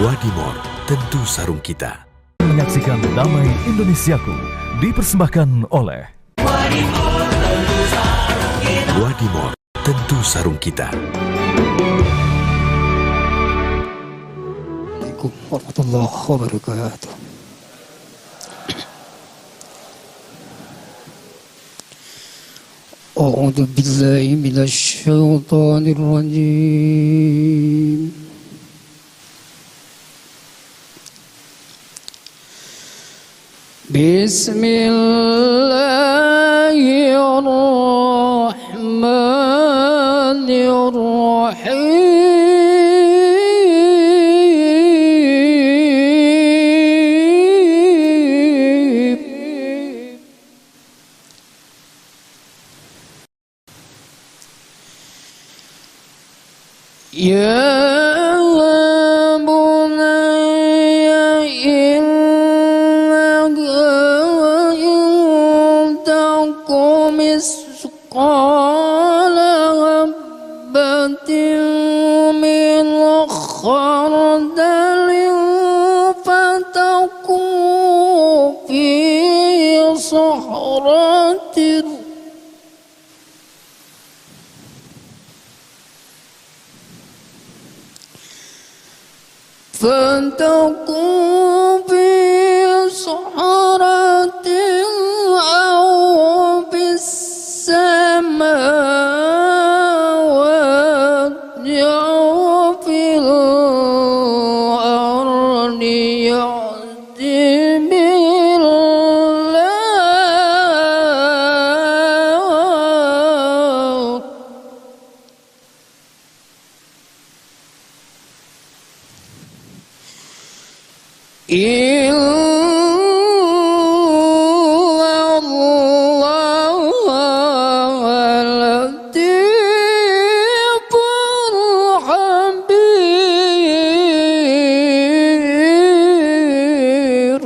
Wadimor, tentu sarung kita. Menyaksikan Damai Indonesiaku dipersembahkan oleh Wadimor, tentu sarung kita. Assalamualaikum warahmatullahi wabarakatuh. A'udzu billahi minasy syaithanir rajim. Bismillahirrahmanirrahim. Ya bunayya innaka in takum misqala habbatin min khardalin fatakun fi sahratin فتكون في صحراء أو بالسماوات أو في الأرض يأتي بالله إلا الله اللطيف الخبير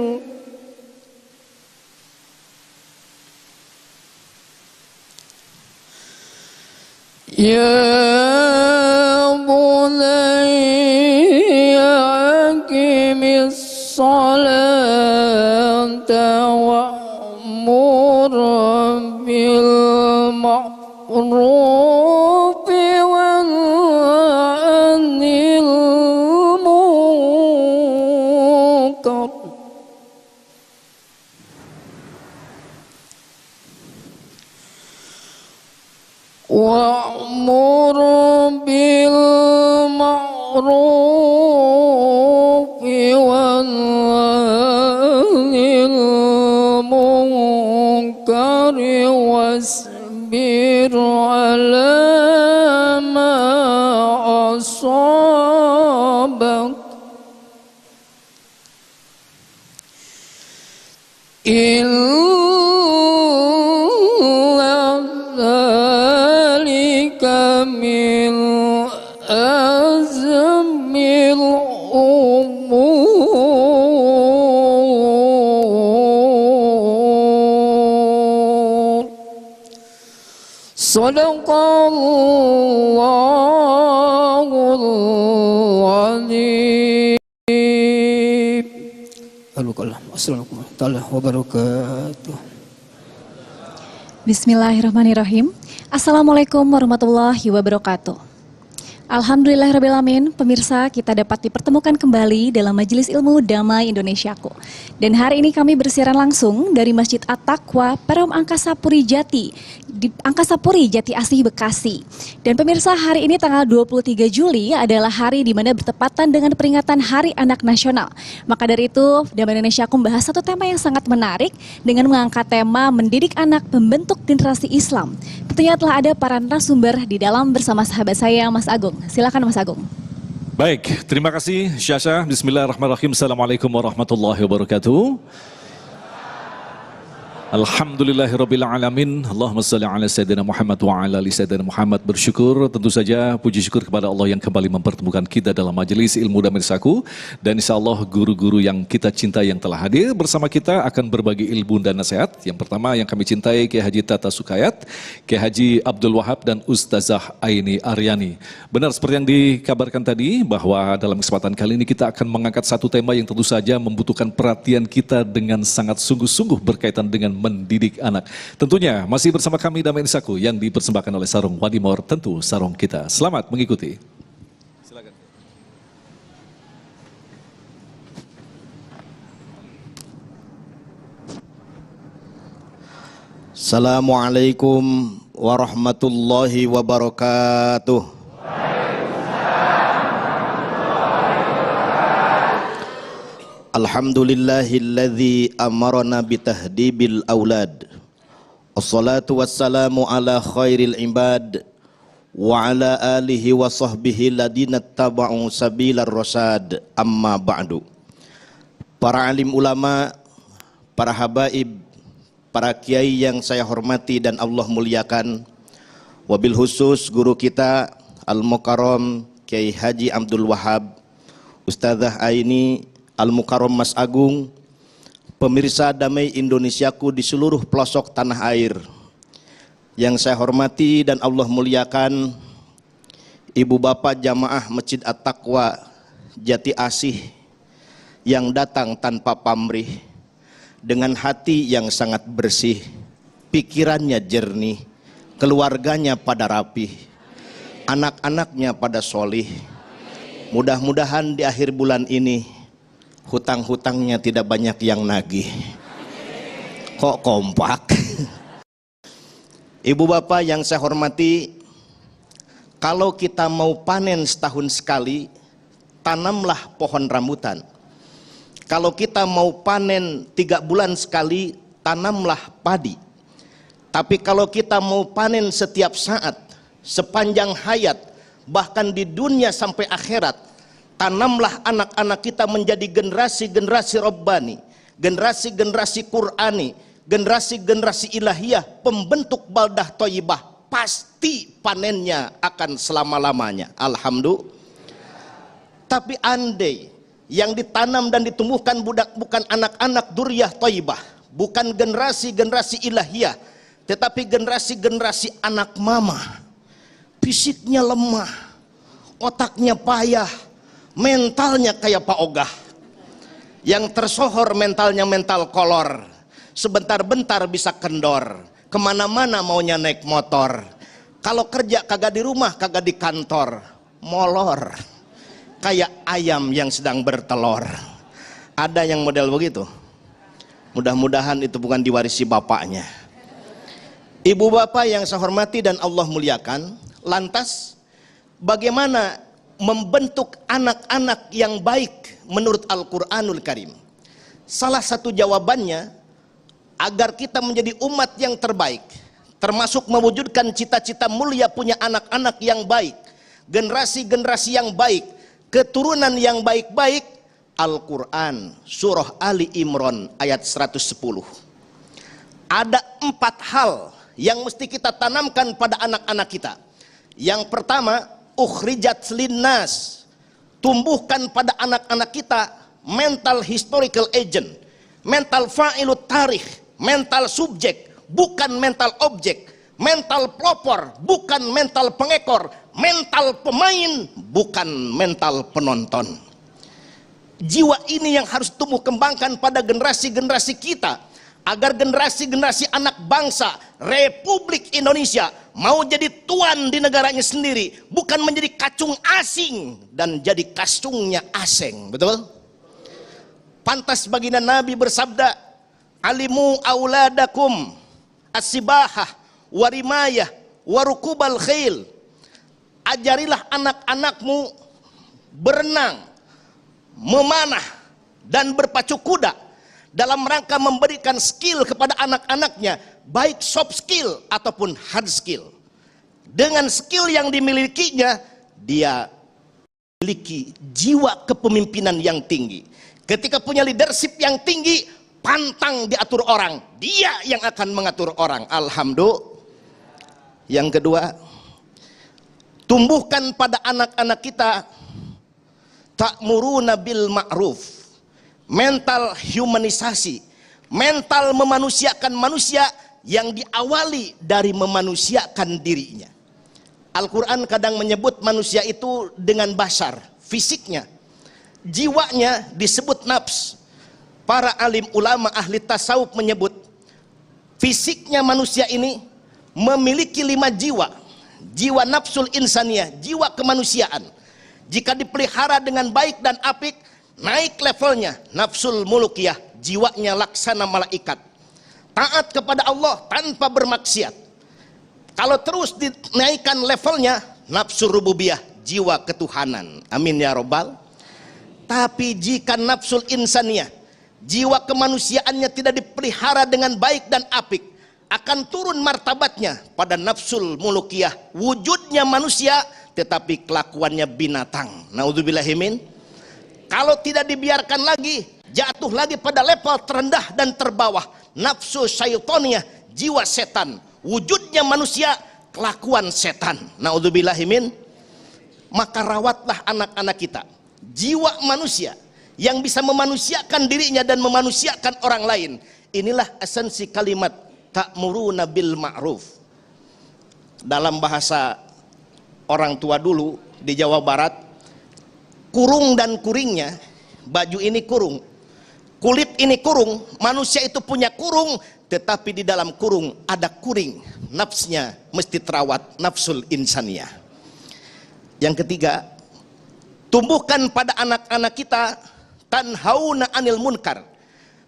يا بني أقم الصلاة وأمر بالمعروف وانهى عن المنكر وأمر بالمعروف وانهى عن المنكر واصبر على ما أصابك إن ذلك من أزم الأمور صدق الله العظيم. Assalamualaikum warahmatullahi wabarakatuh. Bismillahirrahmanirrahim. Assalamualaikum warahmatullahi wabarakatuh. Alhamdulillahirrahmanirrahim, pemirsa, kita dapat dipertemukan kembali dalam Majelis Ilmu Damai Indonesiaku. Dan hari ini kami bersiaran langsung dari Masjid At-Taqwa Perum Angkasa Puri Jati, di Angkasa Puri Jati Asih Bekasi. Dan pemirsa, hari ini tanggal 23 Juli adalah hari di mana bertepatan dengan peringatan Hari Anak Nasional. Maka dari itu, Damai Indonesiaku membahas satu tema yang sangat menarik dengan mengangkat tema mendidik anak membentuk generasi Islam. Tentunya telah ada para narasumber di dalam bersama sahabat saya, Mas Agung. Silakan Mas Agung. Baik, terima kasih Syasha. Bismillahirrahmanirrahim. Assalamualaikum warahmatullahi wabarakatuh. Alhamdulillahirrabbilalamin. Allahumma salli ala Sayyidina Muhammad wa ala ali Sayyidina Muhammad. Bersyukur, tentu saja puji syukur kepada Allah yang kembali mempertemukan kita dalam majelis ilmu dan mirsaku. Dan insya Allah guru-guru yang kita cintai yang telah hadir bersama kita akan berbagi ilmu dan nasihat. Yang pertama yang kami cintai Kiai Haji Tata Sukayat, Kiai Haji Abdul Wahab dan Ustazah Aini Aryani. Benar seperti yang dikabarkan tadi bahwa dalam kesempatan kali ini kita akan mengangkat satu tema yang tentu saja membutuhkan perhatian kita dengan sangat sungguh-sungguh berkaitan dengan mendidik anak. Tentunya masih bersama kami Damai Nisaku yang dipersembahkan oleh Sarung Wadimor, tentu sarung kita. Selamat mengikuti. Silakan. Assalamualaikum warahmatullahi wabarakatuh. Alhamdulillahilladzi amarna bitahdibil aulad. Wassalatu wassalamu ala khairil ibad wa ala alihi wa sahbihi ladina taba'u sabilar rasyad. Amma ba'du. Para alim ulama, para habaib, para kiai yang saya hormati dan Allah muliakan, wabil khusus guru kita Al-Mukarram Kiai Haji Abdul Wahab, Ustazah Aini Al-Mukarram Mas Agung, pemirsa Damai Indonesiaku di seluruh pelosok tanah air yang saya hormati dan Allah muliakan, ibu bapak jamaah Masjid At-Taqwa Jati Asih yang datang tanpa pamrih, dengan hati yang sangat bersih, pikirannya jernih, keluarganya pada rapih, anak-anaknya pada solih. Mudah-mudahan di akhir bulan ini hutang-hutangnya tidak banyak yang nagih. Kok kompak? Ibu bapak yang saya hormati, kalau kita mau panen setahun sekali, tanamlah pohon rambutan. Kalau kita mau panen 3 bulan sekali, tanamlah padi. Tapi kalau kita mau panen setiap saat, sepanjang hayat, bahkan di dunia sampai akhirat, tanamlah anak-anak kita menjadi generasi-generasi Rabbani, generasi-generasi Qur'ani, generasi-generasi ilahiyah, pembentuk baldah thayyibah. Pasti panennya akan selama-lamanya. Alhamdulillah. Tapi andai yang ditanam dan ditumbuhkan bukan anak-anak duriyah thayyibah, bukan generasi-generasi ilahiyah, tetapi generasi-generasi anak mama, fisiknya lemah, otaknya payah, mentalnya kayak Pak Ogah, yang tersohor mentalnya mental kolor, sebentar-bentar bisa kendor, kemana-mana maunya naik motor, kalau kerja kagak di rumah kagak di kantor, molor, kayak ayam yang sedang bertelur. Ada yang model begitu. Mudah-mudahan itu bukan diwarisi bapaknya. Ibu bapak yang saya hormati dan Allah muliakan, lantas bagaimana membentuk anak-anak yang baik menurut Al-Quranul Karim? Salah satu jawabannya, agar kita menjadi umat yang terbaik, termasuk mewujudkan cita-cita mulia punya anak-anak yang baik, generasi-generasi yang baik, keturunan yang baik-baik. Al-Quran surah Ali Imran ayat 110. Ada 4 hal yang mesti kita tanamkan pada anak-anak kita. Yang pertama, ukhrijat linnas, tumbuhkan pada anak-anak kita mental historical agent, mental fa'ilut tarikh, mental subjek, bukan mental objek, mental pelopor, bukan mental pengekor, mental pemain, bukan mental penonton. Jiwa ini yang harus tumbuh kembangkan pada generasi-generasi kita, agar generasi-generasi anak bangsa Republik Indonesia mau jadi tuan di negaranya sendiri, bukan menjadi kacung asing dan jadi kacungnya asing. Betul? Pantas baginda Nabi bersabda, alimu auladakum as-sibahah warimayah warukubal khil. Ajarilah anak-anakmu berenang, memanah dan berpacu kuda, dalam rangka memberikan skill kepada anak-anaknya, baik soft skill ataupun hard skill. Dengan skill yang dimilikinya, dia memiliki jiwa kepemimpinan yang tinggi. Ketika punya leadership yang tinggi, pantang diatur orang, dia yang akan mengatur orang. Alhamdulillah. Yang kedua, tumbuhkan pada anak-anak kita ta'muruna bil ma'ruf, mental humanisasi, mental memanusiakan manusia yang diawali dari memanusiakan dirinya. Al-Quran kadang menyebut manusia itu dengan basar, fisiknya, jiwanya disebut nafs. Para alim ulama ahli tasawuf menyebut fisiknya manusia ini memiliki 5 jiwa. Jiwa nafsul insaniyah, jiwa kemanusiaan. Jika dipelihara dengan baik dan apik, naik levelnya nafsul mulukiyah, jiwanya laksana malaikat, taat kepada Allah tanpa bermaksiat. Kalau terus dinaikkan levelnya, nafsul rububiyah, jiwa ketuhanan. Amin ya robbal. Tapi jika nafsul insaniyah, jiwa kemanusiaannya tidak dipelihara dengan baik dan apik, akan turun martabatnya pada nafsul mulukiyah, wujudnya manusia tetapi kelakuannya binatang. Naudzubillahimin. Kalau tidak dibiarkan lagi, jatuh lagi pada level terendah dan terbawah, nafsu syaitoniyah, jiwa setan, wujudnya manusia, kelakuan setan. Naudzubillahimin. Maka rawatlah anak-anak kita, jiwa manusia yang bisa memanusiakan dirinya dan memanusiakan orang lain. Inilah esensi kalimat ta'muruna bil ma'ruf. Dalam bahasa orang tua dulu di Jawa Barat, kurung dan kuringnya, baju ini kurung, kulit ini kurung, manusia itu punya kurung, tetapi di dalam kurung ada kuring, nafsnya mesti terawat, nafsul insaniyah. Yang ketiga, tumbuhkan pada anak-anak kita tanhauna anil munkar,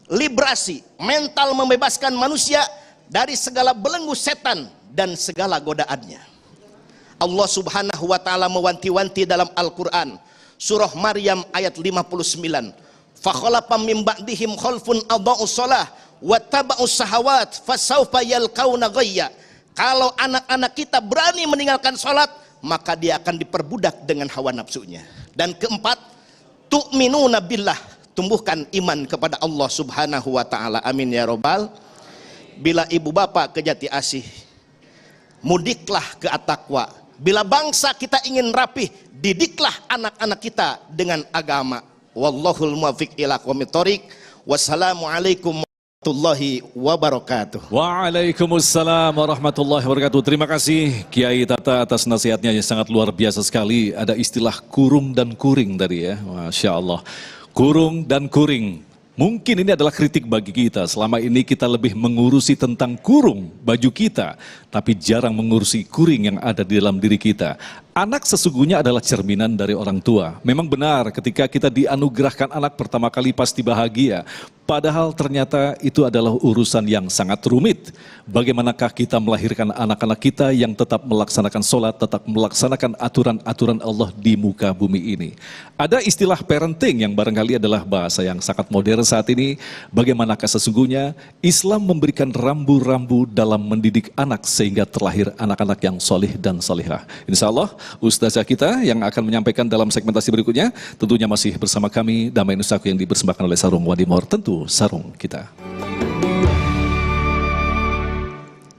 liberasi, mental membebaskan manusia dari segala belenggu setan dan segala godaannya. Allah subhanahu wa ta'ala mewanti-wanti dalam Al-Quran, surah Maryam ayat 59, fakhalafa min ba'dihim khalfun adha'us shalah wa taba'us sahawat fasawfa yalqauna ghayya. Kalau anak-anak kita berani meninggalkan sholat, maka dia akan diperbudak dengan hawa nafsunya. Dan keempat, tu'minuna billah, tumbuhkan iman kepada Allah subhanahu wa ta'ala. Amin ya robbal. Bila ibu bapak ke Jati Asih, mudiklah ke At-Taqwa. Bila bangsa kita ingin rapih, didiklah anak-anak kita dengan agama. Wallahul muwaffiq ila aqwamit thoriq. Wassalamualaikum warahmatullahi wabarakatuh. Waalaikumsalam warahmatullahi wabarakatuh. Terima kasih Kiai Tata atas nasihatnya yang sangat luar biasa sekali. Ada istilah kurung dan kuring tadi ya. Masya Allah. Kurung dan kuring. Mungkin ini adalah kritik bagi kita. Selama ini kita lebih mengurusi tentang kurung baju kita, tapi jarang mengurusi kuring yang ada di dalam diri kita. Anak sesungguhnya adalah cerminan dari orang tua. Memang benar ketika kita dianugerahkan anak pertama kali pasti bahagia. Padahal ternyata itu adalah urusan yang sangat rumit. Bagaimanakah kita melahirkan anak-anak kita yang tetap melaksanakan sholat, tetap melaksanakan aturan-aturan Allah di muka bumi ini. Ada istilah parenting yang barangkali adalah bahasa yang sangat modern saat ini. Bagaimanakah sesungguhnya Islam memberikan rambu-rambu dalam mendidik anak sehingga terlahir anak-anak yang solih dan solihah. Insya Allah Ustazah kita yang akan menyampaikan dalam segmentasi berikutnya tentunya masih bersama kami Damai Nusaku yang dipersembahkan oleh Sarung Wadimor, tentu sarung kita.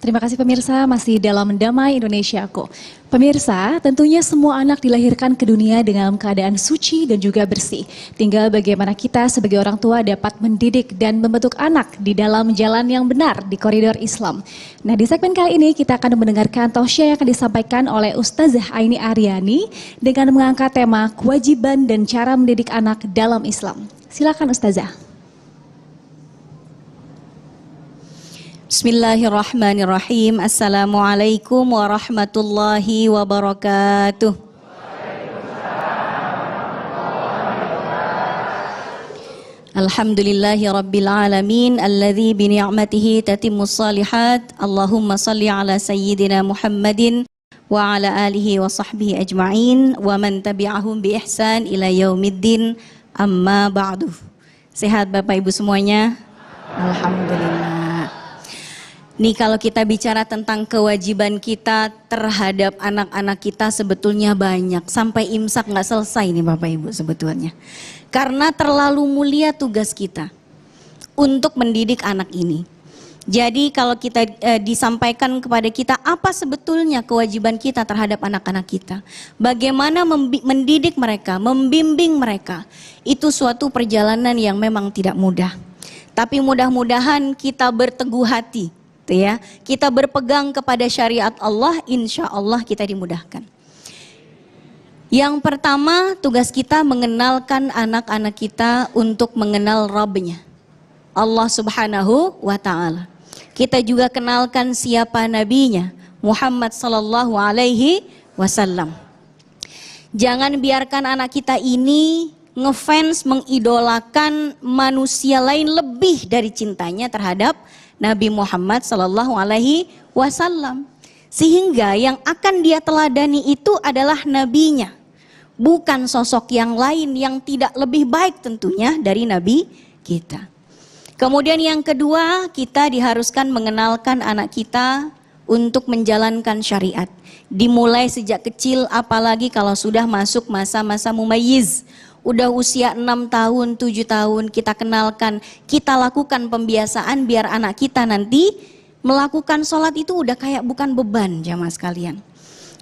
Terima kasih pemirsa, masih dalam Damai Indonesiaku. Pemirsa, tentunya semua anak dilahirkan ke dunia dengan keadaan suci dan juga bersih. Tinggal bagaimana kita sebagai orang tua dapat mendidik dan membentuk anak di dalam jalan yang benar di koridor Islam. Nah, di segmen kali ini kita akan mendengarkan tausiah yang akan disampaikan oleh Ustazah Aini Aryani dengan mengangkat tema kewajiban dan cara mendidik anak dalam Islam. Silakan Ustazah. Bismillahirrahmanirrahim. Assalamualaikum warahmatullahi wabarakatuh. Alhamdulillahi rabbil alamin alladzi bi ni'matihi tatimmus shalihat. Allahumma shalli ala sayyidina Muhammadin wa ala alihi wa sahbihi ajma'in wa man tabi'ahum bi ihsan ila yaumiddin. Amma ba'du. Sehat Bapak Ibu semuanya? Alhamdulillah. Nih kalau kita bicara tentang kewajiban kita terhadap anak-anak kita sebetulnya banyak. Sampai imsak nggak selesai nih Bapak Ibu sebetulnya. Karena terlalu mulia tugas kita untuk mendidik anak ini. Jadi kalau kita disampaikan kepada kita apa sebetulnya kewajiban kita terhadap anak-anak kita, bagaimana mendidik mereka, membimbing mereka, itu suatu perjalanan yang memang tidak mudah. Tapi mudah-mudahan kita berteguh hati, ya, kita berpegang kepada syariat Allah, insya Allah kita dimudahkan. Yang pertama, tugas kita mengenalkan anak-anak kita untuk mengenal Rabb-nya, Allah Subhanahu wa Ta'ala. Kita juga kenalkan siapa nabinya, Muhammad sallallahu alaihi wasallam. Jangan biarkan anak kita ini ngefans, mengidolakan manusia lain lebih dari cintanya terhadap Nabi Muhammad sallallahu alaihi wasallam. Sehingga yang akan dia teladani itu adalah nabinya, bukan sosok yang lain yang tidak lebih baik tentunya dari nabi kita. Kemudian yang kedua, kita diharuskan mengenalkan anak kita untuk menjalankan syariat. Dimulai sejak kecil, apalagi kalau sudah masuk masa-masa mumayyiz. Udah usia 6 tahun, 7 tahun, kita kenalkan, kita lakukan pembiasaan biar anak kita nanti melakukan sholat itu udah kayak bukan beban, jamaah sekalian.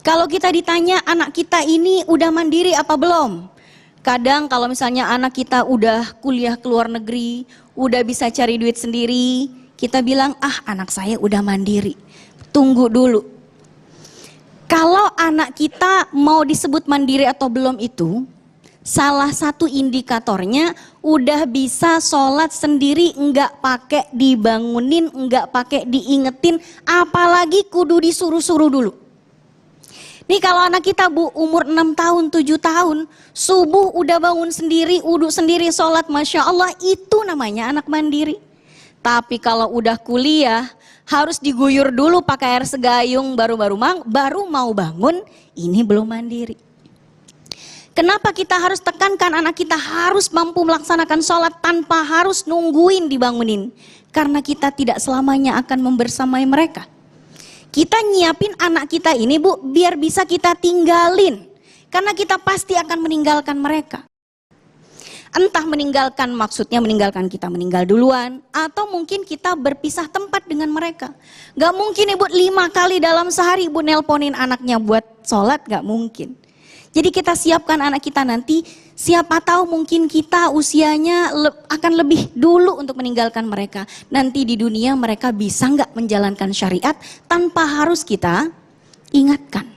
Kalau kita ditanya anak kita ini udah mandiri apa belum? Kadang kalau misalnya anak kita udah kuliah ke luar negeri, udah bisa cari duit sendiri, kita bilang, anak saya udah mandiri. Tunggu dulu. Kalau anak kita mau disebut mandiri atau belum itu, salah satu indikatornya udah bisa sholat sendiri, enggak pakai dibangunin, enggak pakai diingetin, apalagi kudu disuruh-suruh dulu. Nih kalau anak kita umur 6 tahun, 7 tahun, subuh udah bangun sendiri, wudhu sendiri, sholat, Masya Allah, itu namanya anak mandiri. Tapi kalau udah kuliah, harus diguyur dulu pakai air segayung, baru mau bangun, ini belum mandiri. Kenapa kita harus tekankan anak kita harus mampu melaksanakan sholat tanpa harus nungguin dibangunin? Karena kita tidak selamanya akan membersamai mereka. Kita nyiapin anak kita ini biar bisa kita tinggalin. Karena kita pasti akan meninggalkan mereka. Entah meninggalkan maksudnya meninggalkan kita meninggal duluan. Atau mungkin kita berpisah tempat dengan mereka. Gak mungkin ibu 5 kali dalam sehari ibu nelponin anaknya buat sholat, gak mungkin. Jadi kita siapkan anak kita nanti, siapa tahu mungkin kita usianya akan lebih dulu untuk meninggalkan mereka. Nanti di dunia mereka bisa nggak menjalankan syariat tanpa harus kita ingatkan.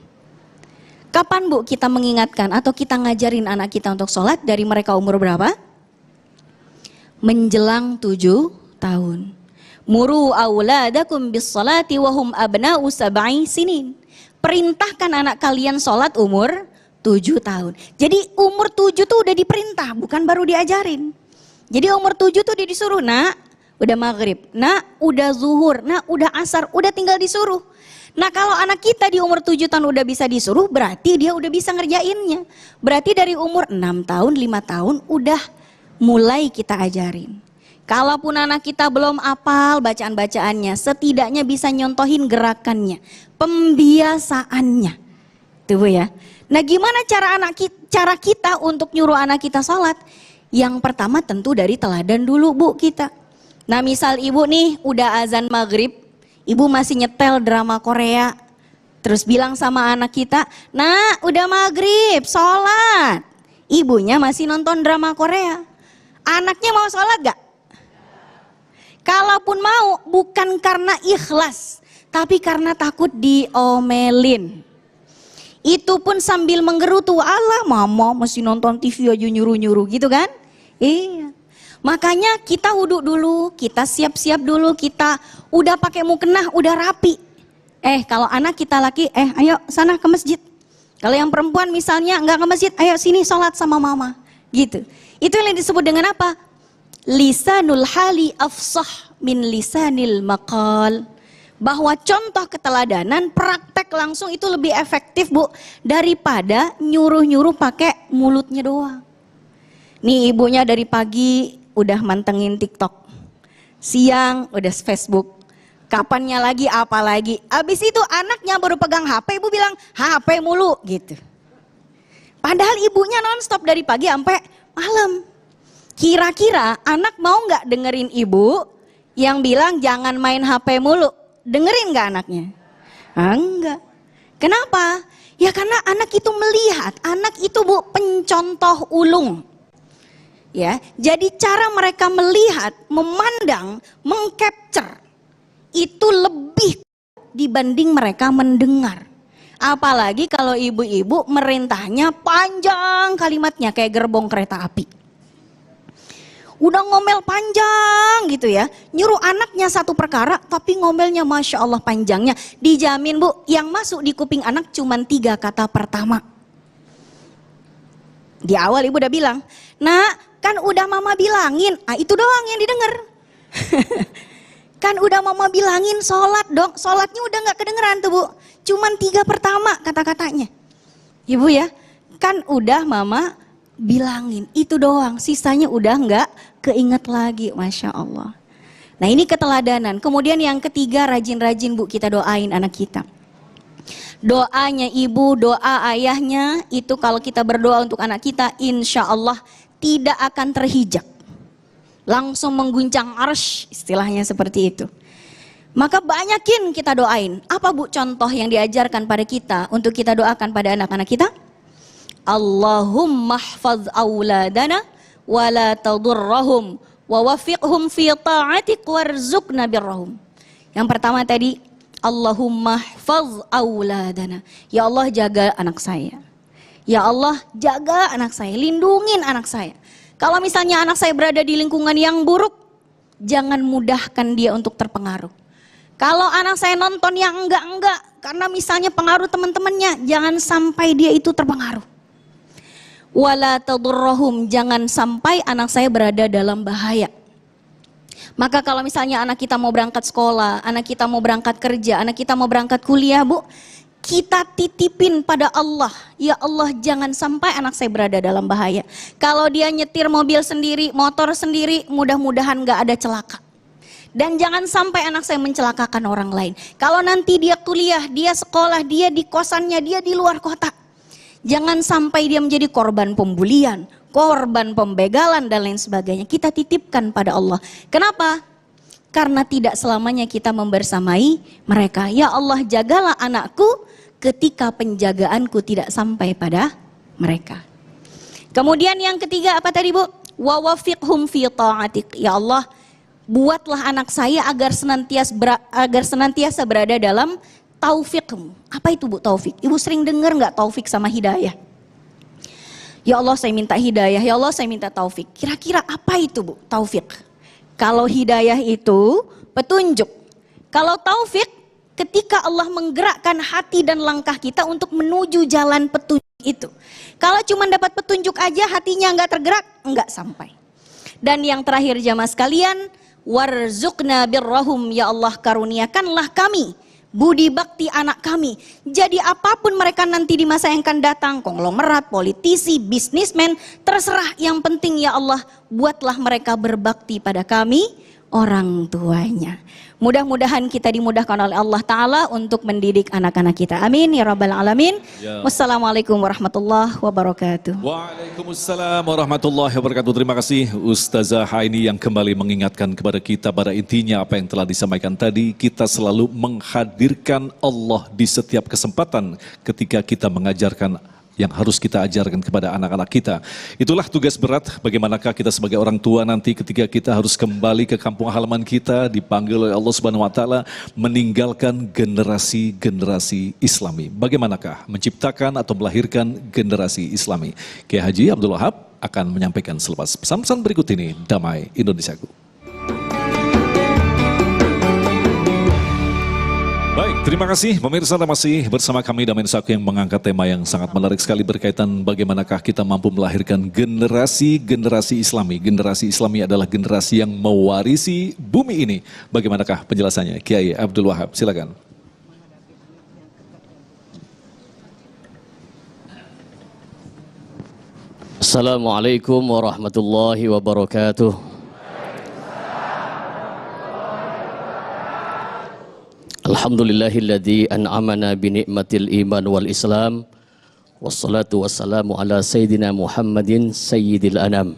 Kapan Bu kita mengingatkan atau kita ngajarin anak kita untuk sholat? Dari mereka umur berapa? Menjelang 7 tahun. Muru auladakum bis salati wahum abna'u sab'i sinin. Perintahkan anak kalian sholat umur 7 tahun. Jadi umur 7 tuh udah diperintah, bukan baru diajarin. Jadi umur 7 tuh dia disuruh, nak udah maghrib, nak udah zuhur, nak udah asar, udah tinggal disuruh. Nah kalau anak kita di umur 7 tahun udah bisa disuruh, berarti dia udah bisa ngerjainnya. Berarti dari umur 6 tahun, 5 tahun udah mulai kita ajarin. Kalaupun anak kita belum apal bacaan-bacaannya, setidaknya bisa nyontohin gerakannya, pembiasaannya. Tuh ya. Nah gimana cara kita untuk nyuruh anak kita sholat? Yang pertama tentu dari teladan dulu Bu kita. Nah misal ibu nih udah azan maghrib, ibu masih nyetel drama Korea. Terus bilang sama anak kita, nah udah maghrib sholat. Ibunya masih nonton drama Korea. Anaknya mau sholat gak? Kalaupun mau bukan karena ikhlas, tapi karena takut diomelin. Itu pun sambil menggerutu, Allah mama masih nonton TV aja nyuruh-nyuruh gitu kan? Iya. Makanya kita wudhu dulu, kita siap-siap dulu, kita udah pakai mukena, udah rapi. Kalau anak kita laki, ayo sana ke masjid. Kalau yang perempuan misalnya nggak ke masjid, ayo sini sholat sama mama. Gitu. Itu yang disebut dengan apa? Lisanul hali afsah min lisanil maqal. Bahwa contoh keteladanan, praktek langsung itu lebih efektif Bu daripada nyuruh-nyuruh pakai mulutnya doang. Nih ibunya dari pagi udah mantengin TikTok, siang udah Facebook, kapannya lagi apa lagi. Abis itu anaknya baru pegang HP, ibu bilang HP mulu gitu. Padahal ibunya nonstop dari pagi sampai malam. Kira-kira anak mau nggak dengerin ibu yang bilang jangan main HP mulu? Dengerin nggak anaknya? Enggak. Kenapa? Ya karena anak itu melihat, anak itu Bu pencontoh ulung. Ya, jadi cara mereka melihat, memandang, mengcapture itu lebih dibanding mereka mendengar. Apalagi kalau ibu-ibu merintahnya panjang kalimatnya kayak gerbong kereta api. Udah ngomel panjang gitu ya, nyuruh anaknya satu perkara tapi ngomelnya Masya Allah panjangnya. Dijamin Bu, yang masuk di kuping anak cuma 3 kata pertama. Di awal ibu udah bilang, nak kan udah mama bilangin, itu doang yang didengar. Kan udah mama bilangin sholat dong, sholatnya udah gak kedengeran tuh Bu. Cuman 3 pertama kata-katanya. Ibu ya, kan udah mama bilangin, itu doang, sisanya udah gak keinget lagi, Masya Allah. Nah ini keteladanan. Kemudian yang ketiga, rajin-rajin Bu kita doain anak kita. Doanya ibu, doa ayahnya, itu kalau kita berdoa untuk anak kita, insya Allah tidak akan terhijab. Langsung mengguncang arsy, istilahnya seperti itu. Maka banyakin kita doain. Apa Bu contoh yang diajarkan pada kita untuk kita doakan pada anak-anak kita? Allahumma hfaz auladana wa la tadurrahum wa wafiqhum fi ta'atik warzuqna birrahum. Yang pertama tadi, Allahumma hfaz auladana. Ya Allah jaga anak saya. Ya Allah jaga anak saya, lindungin anak saya. Kalau misalnya anak saya berada di lingkungan yang buruk, jangan mudahkan dia untuk terpengaruh. Kalau anak saya nonton yang enggak-enggak, karena misalnya pengaruh teman-temannya, jangan sampai dia itu terpengaruh. Wala tadurrahum, jangan sampai anak saya berada dalam bahaya. Maka kalau misalnya anak kita mau berangkat sekolah, anak kita mau berangkat kerja, anak kita mau berangkat kuliah Bu, kita titipin pada Allah. Ya Allah jangan sampai anak saya berada dalam bahaya. Kalau dia nyetir mobil sendiri, motor sendiri, mudah-mudahan gak ada celaka. Dan jangan sampai anak saya mencelakakan orang lain. Kalau nanti dia kuliah, dia sekolah, dia di kosannya, dia di luar kota, jangan sampai dia menjadi korban pembulian, korban pembegalan dan lain sebagainya. Kita titipkan pada Allah. Kenapa? Karena tidak selamanya kita membersamai mereka. Ya Allah jagalah anakku ketika penjagaanku tidak sampai pada mereka. Kemudian yang ketiga apa tadi Bu? Wa wafiqhum fi ta'atik. Ya Allah buatlah anak saya agar senantiasa berada dalam taufikmu. Apa itu Bu taufik? Ibu sering dengar nggak taufik sama hidayah? Ya Allah saya minta hidayah, ya Allah saya minta taufik. Kira-kira apa itu Bu taufik? Kalau hidayah itu petunjuk. Kalau taufik ketika Allah menggerakkan hati dan langkah kita untuk menuju jalan petunjuk itu. Kalau cuma dapat petunjuk aja hatinya nggak tergerak, nggak sampai. Dan yang terakhir jamaah sekalian, warzuqna birrahum, ya Allah karuniakanlah kami budi bakti anak kami. Jadi apapun mereka nanti di masa yang akan datang, konglomerat, politisi, bisnismen, terserah, yang penting ya Allah buatlah mereka berbakti pada kami, orang tuanya. Mudah-mudahan kita dimudahkan oleh Allah Ta'ala untuk mendidik anak-anak kita. Amin ya Rabbal Alamin. Ya. Wassalamualaikum warahmatullahi wabarakatuh. Waalaikumsalam warahmatullahi wabarakatuh. Terima kasih Ustazah Haini yang kembali mengingatkan kepada kita pada intinya apa yang telah disampaikan tadi. Kita selalu menghadirkan Allah di setiap kesempatan ketika kita mengajarkan yang harus kita ajarkan kepada anak-anak kita. Itulah tugas berat bagaimanakah kita sebagai orang tua nanti ketika kita harus kembali ke kampung halaman kita, dipanggil oleh Allah Subhanahu wa taala meninggalkan generasi-generasi Islami. Bagaimanakah menciptakan atau melahirkan generasi Islami? Kiai Haji Abdul Wahab akan menyampaikan selepas pesan-pesan berikut ini. Damai Indonesiaku. Baik, terima kasih pemirsa, masih bersama kami Damai Indonesiaku yang mengangkat tema yang sangat menarik sekali berkaitan bagaimanakah kita mampu melahirkan generasi-generasi Islami. Generasi Islami adalah generasi yang mewarisi bumi ini. Bagaimanakah penjelasannya? Kiai Abdul Wahab, silakan. Assalamualaikum warahmatullahi wabarakatuh. Alhamdulillahilladzi an'amana bi ni'matil iman wal islam. Wassalatu wassalamu ala sayyidina Muhammadin sayyidil anam.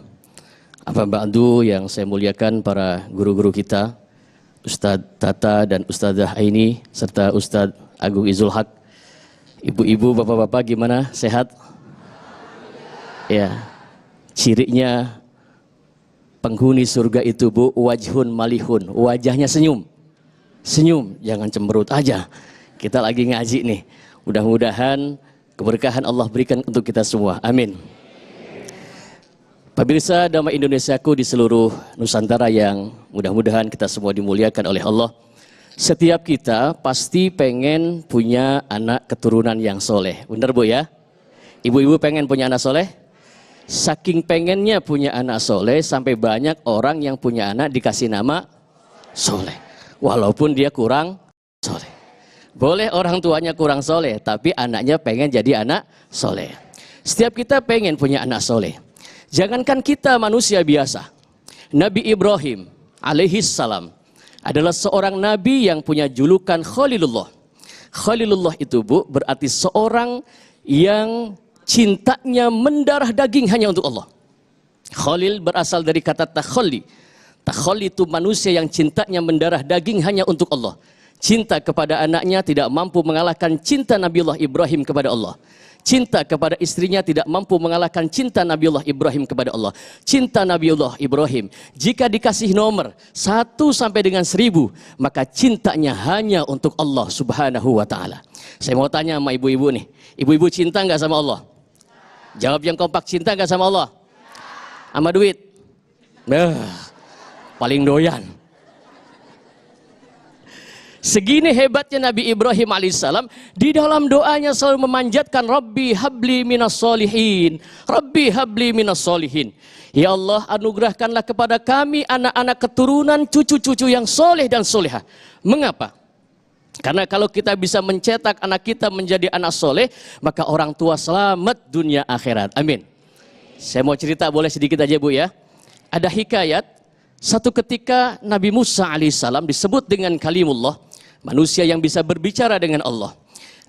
Apa ba'du yang saya muliakan para guru-guru kita, Ustadz Tata dan Ustadzah Aini, serta Ustadz Agung Izul Haq. Ibu-ibu, bapak-bapak gimana? Sehat? Ya, cirinya penghuni surga itu Bu, wajhun malihun, wajahnya senyum. Senyum, jangan cemberut aja. Kita lagi ngaji nih. Mudah-mudahan keberkahan Allah berikan untuk kita semua. Amin. Pemirsa Damai Indonesiaku di seluruh Nusantara yang mudah-mudahan kita semua dimuliakan oleh Allah. Setiap kita pasti pengen punya anak keturunan yang soleh. Benar Bu ya? Ibu-ibu pengen punya anak soleh? Saking pengennya punya anak soleh sampai banyak orang yang punya anak dikasih nama soleh. Walaupun dia kurang soleh. Boleh orang tuanya kurang soleh, tapi anaknya pengen jadi anak soleh. Setiap kita pengen punya anak soleh. Jangankan kita manusia biasa, Nabi Ibrahim alaihis salam adalah seorang nabi yang punya julukan Khalilullah. Khalilullah itu Bu, berarti seorang yang cintanya mendarah daging hanya untuk Allah. Khalil berasal dari kata takhalli. Takhalli itu manusia yang cintanya mendarah daging hanya untuk Allah. Cinta kepada anaknya tidak mampu mengalahkan cinta Nabiullah Ibrahim kepada Allah. Cinta kepada istrinya tidak mampu mengalahkan cinta Nabiullah Ibrahim kepada Allah. Cinta Nabiullah Ibrahim, jika dikasih nomor 1 sampai dengan 1000, maka cintanya hanya untuk Allah Subhanahu wa ta'ala. Saya mau tanya sama ibu-ibu nih, ibu-ibu cinta nggak sama Allah? Jawab yang kompak, cinta nggak sama Allah? Sama duit? Paling doyan. Segini hebatnya Nabi Ibrahim alaihissalam, di dalam doanya selalu memanjatkan Rabbi habli minas solihin, Rabbi habli minas solihin. Ya Allah, anugerahkanlah kepada kami anak-anak keturunan, cucu-cucu yang soleh dan soleha. Mengapa? Karena kalau kita bisa mencetak anak kita menjadi anak soleh, maka orang tua selamat dunia akhirat. Amin. Saya mau cerita, boleh sedikit aja Bu ya. Ada hikayat, satu ketika Nabi Musa alaihissalam disebut dengan kalimullah, manusia yang bisa berbicara dengan Allah.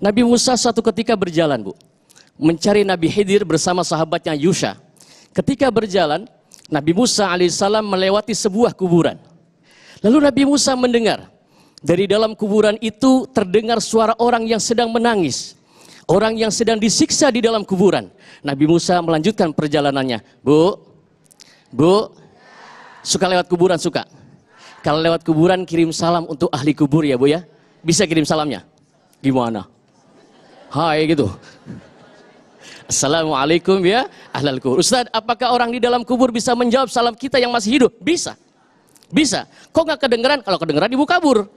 Nabi Musa suatu ketika berjalan Bu, mencari Nabi Khidir bersama sahabatnya Yusha. Ketika berjalan, Nabi Musa alaihissalam melewati sebuah kuburan. Lalu Nabi Musa mendengar, dari dalam kuburan itu terdengar suara orang yang sedang menangis. Orang yang sedang disiksa di dalam kuburan. Nabi Musa melanjutkan perjalanannya. Bu, suka lewat kuburan, suka? Kalau lewat kuburan kirim salam untuk ahli kubur ya Bu ya. Bisa kirim salamnya? Gimana? Hai gitu. Assalamualaikum ya ahlal kubur. Ustaz, apakah orang di dalam kubur bisa menjawab salam kita yang masih hidup? Bisa. Bisa. Kok nggak kedengeran? Kalau kedengeran ibu kabur.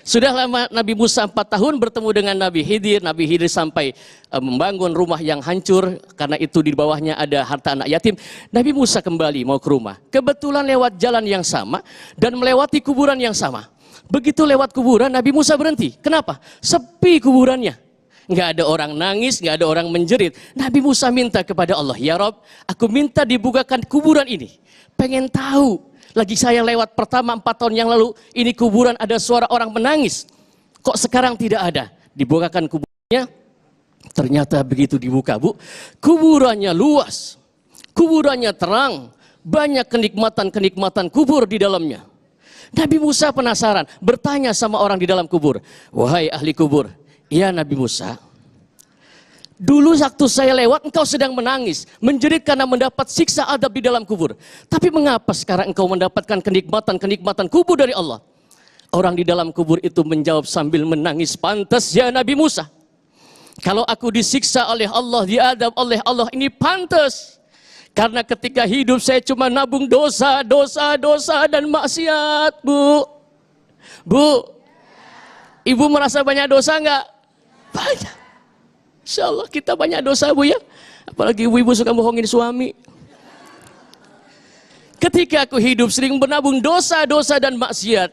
Sudah lama Nabi Musa 4 tahun bertemu dengan Nabi Khidir. Nabi Khidir sampai membangun rumah yang hancur. Karena itu di bawahnya ada harta anak yatim. Nabi Musa kembali mau ke rumah. Kebetulan lewat jalan yang sama dan melewati kuburan yang sama. Begitu lewat kuburan Nabi Musa berhenti. Kenapa? Sepi kuburannya. Nggak ada orang nangis, nggak ada orang menjerit. Nabi Musa minta kepada Allah, ya Rob, aku minta dibukakan kuburan ini. Pengen tahu. Lagi saya lewat pertama 4 tahun yang lalu, ini kuburan ada suara orang menangis. Kok sekarang tidak ada? Dibukakan kuburannya, ternyata begitu dibuka Bu, kuburannya luas, kuburannya terang, banyak kenikmatan-kenikmatan kubur di dalamnya. Nabi Musa penasaran, bertanya sama orang di dalam kubur, wahai ahli kubur, ya Nabi Musa, dulu waktu saya lewat engkau sedang menangis, menjerit karena mendapat siksa adab di dalam kubur. Tapi mengapa sekarang engkau mendapatkan kenikmatan-kenikmatan kubur dari Allah? Orang di dalam kubur itu menjawab sambil menangis, pantas ya Nabi Musa. Kalau aku disiksa oleh Allah, diadab oleh Allah, ini pantas. Karena ketika hidup saya cuma nabung dosa dan maksiat, Bu. Bu, ibu merasa banyak dosa enggak? Banyak. Insya Allah kita banyak dosa Bu ya. Apalagi ibu-ibu suka bohongin suami. Ketika aku hidup sering menabung dosa dan maksiat.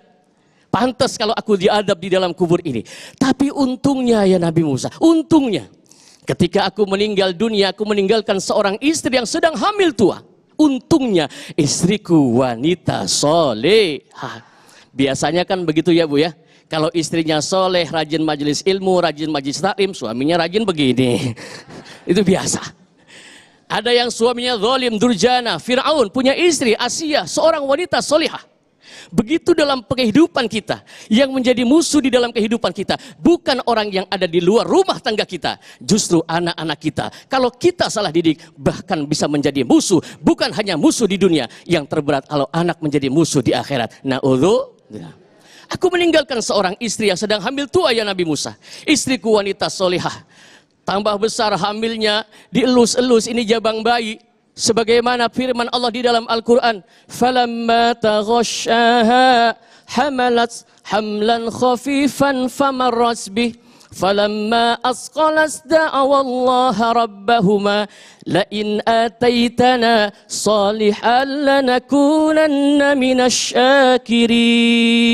Pantas kalau aku diadab di dalam kubur ini. Tapi untungnya ya Nabi Musa, untungnya. Ketika aku meninggal dunia, aku meninggalkan seorang istri yang sedang hamil tua. Untungnya istriku wanita solehah. Biasanya kan begitu ya Bu ya. Kalau istrinya soleh, rajin majelis ilmu, rajin majelis taklim, suaminya rajin begini. Itu biasa. Ada yang suaminya zalim, durjana, Fir'aun, punya istri, Asia, seorang wanita solihah. Begitu dalam kehidupan kita, yang menjadi musuh di dalam kehidupan kita bukan orang yang ada di luar rumah tangga kita, justru anak-anak kita. Kalau kita salah didik, bahkan bisa menjadi musuh, bukan hanya musuh di dunia, yang terberat kalau anak menjadi musuh di akhirat. Na'udzubillah. Aku meninggalkan seorang istri yang sedang hamil tua ya Nabi Musa. Istriku wanita solihah, tambah besar hamilnya, dielus-elus, ini jabang bayi. Sebagaimana firman Allah di dalam Al-Quran, falamma taghashaha hamalat hamlan khafifan famarrat bih falamma asqalas da'awa Allah rabbahuma la in ataitana salihan lanakunanna minasy syakirin.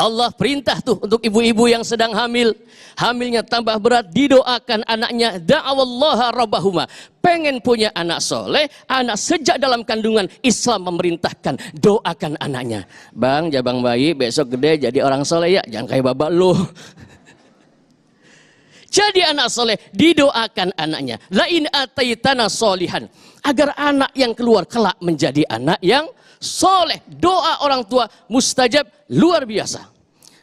Allah perintah tuh untuk ibu-ibu yang sedang hamil, hamilnya tambah berat, didoakan anaknya, da'awallaha rabbahuma. Pengen punya anak soleh, anak sejak dalam kandungan, Islam memerintahkan doakan anaknya. Bang, jabang bayi besok gede jadi orang soleh ya, jangan kayak babak lu. Jadi anak soleh, didoakan anaknya. Lain ataitana solihan, agar anak yang keluar kelak menjadi anak yang soleh. Doa orang tua mustajab luar biasa.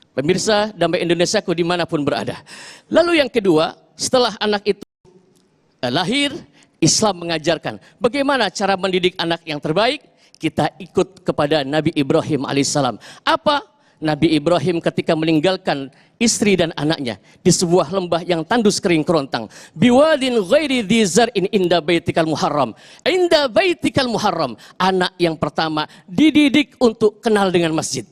Pemirsa Damai Indonesiaku dimanapun berada. Lalu yang kedua, setelah anak itu lahir, Islam mengajarkan bagaimana cara mendidik anak yang terbaik. Kita ikut kepada Nabi Ibrahim alaihissalam. Apa? Nabi Ibrahim ketika meninggalkan istri dan anaknya di sebuah lembah yang tandus kering kerontang. Biwadin ghairi dzar'in inda baitikal muharram. Inda baitikal muharram. Anak yang pertama dididik untuk kenal dengan masjid.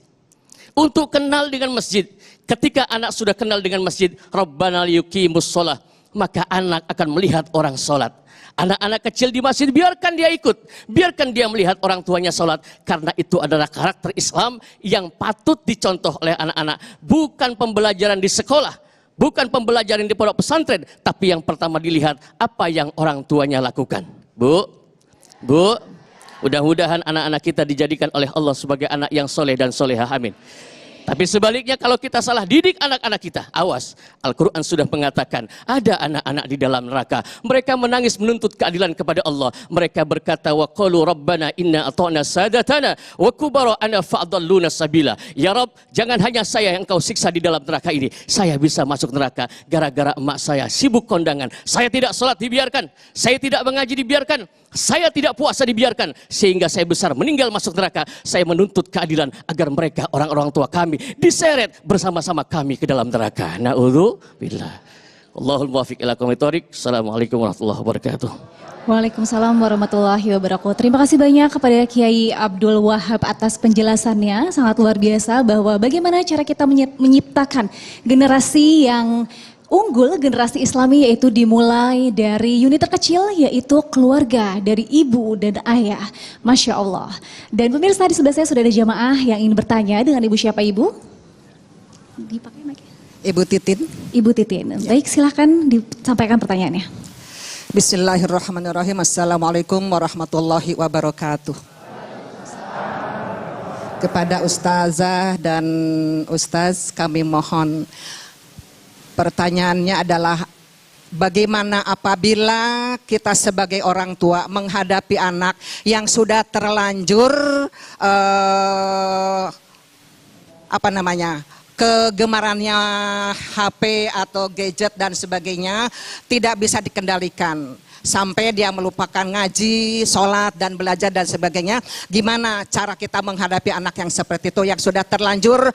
Untuk kenal dengan masjid. Ketika anak sudah kenal dengan masjid, Rabbana liyuqimus shalah, maka anak akan melihat orang sholat. Anak-anak kecil di masjid, biarkan dia ikut, biarkan dia melihat orang tuanya sholat, karena itu adalah karakter Islam yang patut dicontoh oleh anak-anak. Bukan pembelajaran di sekolah, bukan pembelajaran di pondok pesantren, tapi yang pertama dilihat apa yang orang tuanya lakukan. Bu, mudah-mudahan anak-anak kita dijadikan oleh Allah sebagai anak yang soleh dan solehah, amin. Tapi sebaliknya kalau kita salah didik anak-anak kita, awas. Al-Quran sudah mengatakan ada anak-anak di dalam neraka. Mereka menangis menuntut keadilan kepada Allah. Mereka berkata, wa qalu rabbana inna ata'na sadatana wa kubara'ana fa'dalluna sabila. Ya Rabb, jangan hanya saya yang engkau siksa di dalam neraka ini. Saya bisa masuk neraka gara-gara emak saya sibuk kondangan. Saya tidak sholat dibiarkan. Saya tidak mengaji dibiarkan. Saya tidak puasa dibiarkan, sehingga saya besar meninggal masuk neraka. Saya menuntut keadilan agar mereka, orang-orang tua kami, diseret bersama-sama kami ke dalam neraka. Na'udzubillah. Allahul muwaffiq ila aqwamit thoriq. Assalamualaikum warahmatullahi wabarakatuh. Waalaikumsalam warahmatullahi wabarakatuh. Terima kasih banyak kepada Kiai Abdul Wahab atas penjelasannya, sangat luar biasa bahwa bagaimana cara kita menciptakan generasi yang unggul, generasi Islami, yaitu dimulai dari unit terkecil, yaitu keluarga, dari ibu dan ayah. Masya Allah. Dan pemirsa, di sebelah saya sudah ada jamaah yang ingin bertanya. Dengan ibu siapa ibu? Dipakai mic. Ibu Titin. Ibu Titin. Baik, silakan disampaikan pertanyaannya. Bismillahirrahmanirrahim. Assalamualaikum warahmatullahi wabarakatuh. Kepada Ustazah dan Ustaz, kami mohon, pertanyaannya adalah bagaimana apabila kita sebagai orang tua menghadapi anak yang sudah terlanjur kegemarannya HP atau gadget dan sebagainya tidak bisa dikendalikan sampai dia melupakan ngaji, sholat dan belajar dan sebagainya. Gimana cara kita menghadapi anak yang seperti itu yang sudah terlanjur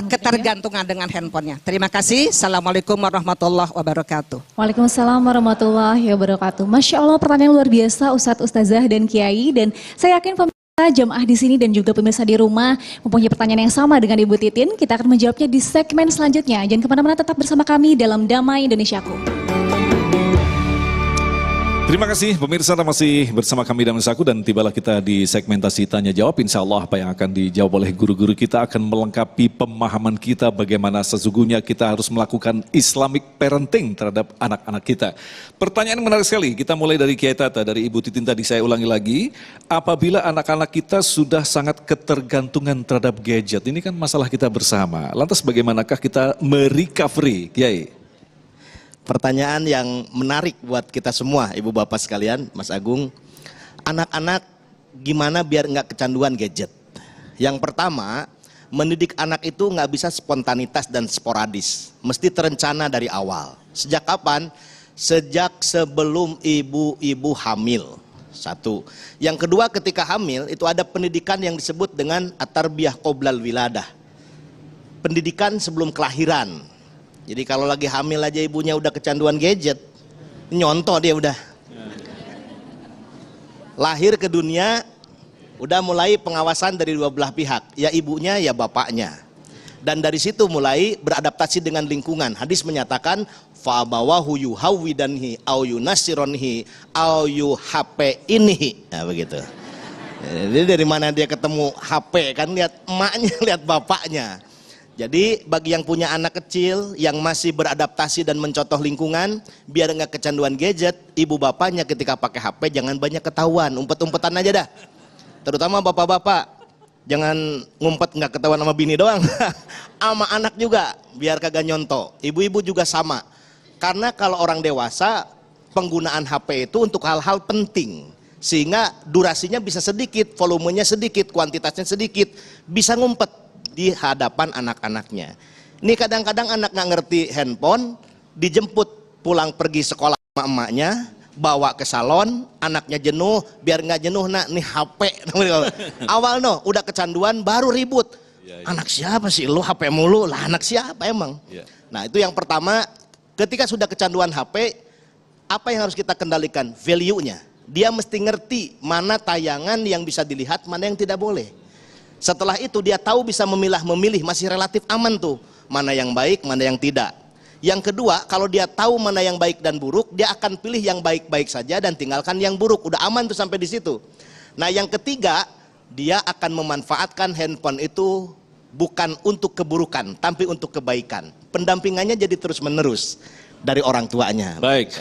ketergantungan dengan handphonenya. Terima kasih. Assalamualaikum warahmatullahi wabarakatuh. Waalaikumsalam warahmatullahi wabarakatuh. Masya Allah, pertanyaan luar biasa Ustadz, Ustazah dan Kiai, dan saya yakin jamaah di sini dan juga pemirsa di rumah mempunyai pertanyaan yang sama dengan Ibu Titin. Kita akan menjawabnya di segmen selanjutnya. Jangan kemana-mana, tetap bersama kami dalam Damai Indonesiaku. Terima kasih pemirsa, masih bersama kami Damai Saku dan tibalah kita di segmentasi tanya jawab. Insya Allah apa yang akan dijawab oleh guru-guru kita akan melengkapi pemahaman kita bagaimana sesungguhnya kita harus melakukan Islamic parenting terhadap anak-anak kita. Pertanyaan menarik sekali, kita mulai dari Kiai Tata, dari Ibu Titin tadi saya ulangi lagi. Apabila anak-anak kita sudah sangat ketergantungan terhadap gadget, ini kan masalah kita bersama. Lantas bagaimanakah kita merecovery, Kiai? Pertanyaan yang menarik buat kita semua, ibu bapak sekalian, Mas Agung. Anak-anak gimana biar nggak kecanduan gadget? Yang pertama, mendidik anak itu nggak bisa spontanitas dan sporadis, mesti terencana dari awal. Sejak kapan? Sejak sebelum ibu-ibu hamil. Satu. Yang kedua, ketika hamil itu ada pendidikan yang disebut dengan at-tarbiyah qoblal wiladah. Pendidikan sebelum kelahiran. Jadi kalau lagi hamil aja ibunya udah kecanduan gadget, nyontoh dia udah. Lahir ke dunia, udah mulai pengawasan dari dua belah pihak, ya ibunya ya bapaknya. Dan dari situ mulai beradaptasi dengan lingkungan. Hadis menyatakan, fa'abawahu yuhawwidanhi au yunasironhi au yuhapeinhi. Nah begitu. Jadi dari mana dia ketemu HP, kan lihat emaknya, lihat bapaknya. Jadi bagi yang punya anak kecil yang masih beradaptasi dan mencontoh lingkungan, biar nggak kecanduan gadget, ibu bapaknya ketika pakai HP jangan banyak ketahuan, umpet-umpetan aja dah. Terutama bapak-bapak, jangan ngumpet nggak ketahuan sama bini doang, sama anak juga, biar kagak nyontoh. Ibu-ibu juga sama, karena kalau orang dewasa penggunaan HP itu untuk hal-hal penting, sehingga durasinya bisa sedikit, volumenya sedikit, kuantitasnya sedikit, bisa ngumpet di hadapan anak-anaknya. Ini kadang-kadang anak nggak ngerti handphone, dijemput pulang pergi sekolah sama emaknya, bawa ke salon, anaknya jenuh, biar nggak jenuh nak nih HP. Awal no, udah kecanduan baru ribut. Anak siapa sih lu HP mulu lah, anak siapa emang? Nah itu yang pertama, ketika sudah kecanduan HP, apa yang harus kita kendalikan? Value-nya. Dia mesti ngerti mana tayangan yang bisa dilihat, mana yang tidak boleh. Setelah itu dia tahu bisa memilih, masih relatif aman tuh, mana yang baik, mana yang tidak. Yang kedua, kalau dia tahu mana yang baik dan buruk, dia akan pilih yang baik-baik saja dan tinggalkan yang buruk. Udah aman tuh sampai di situ. Nah yang ketiga, dia akan memanfaatkan handphone itu bukan untuk keburukan, tapi untuk kebaikan. Pendampingannya jadi terus-menerus dari orang tuanya. Baik,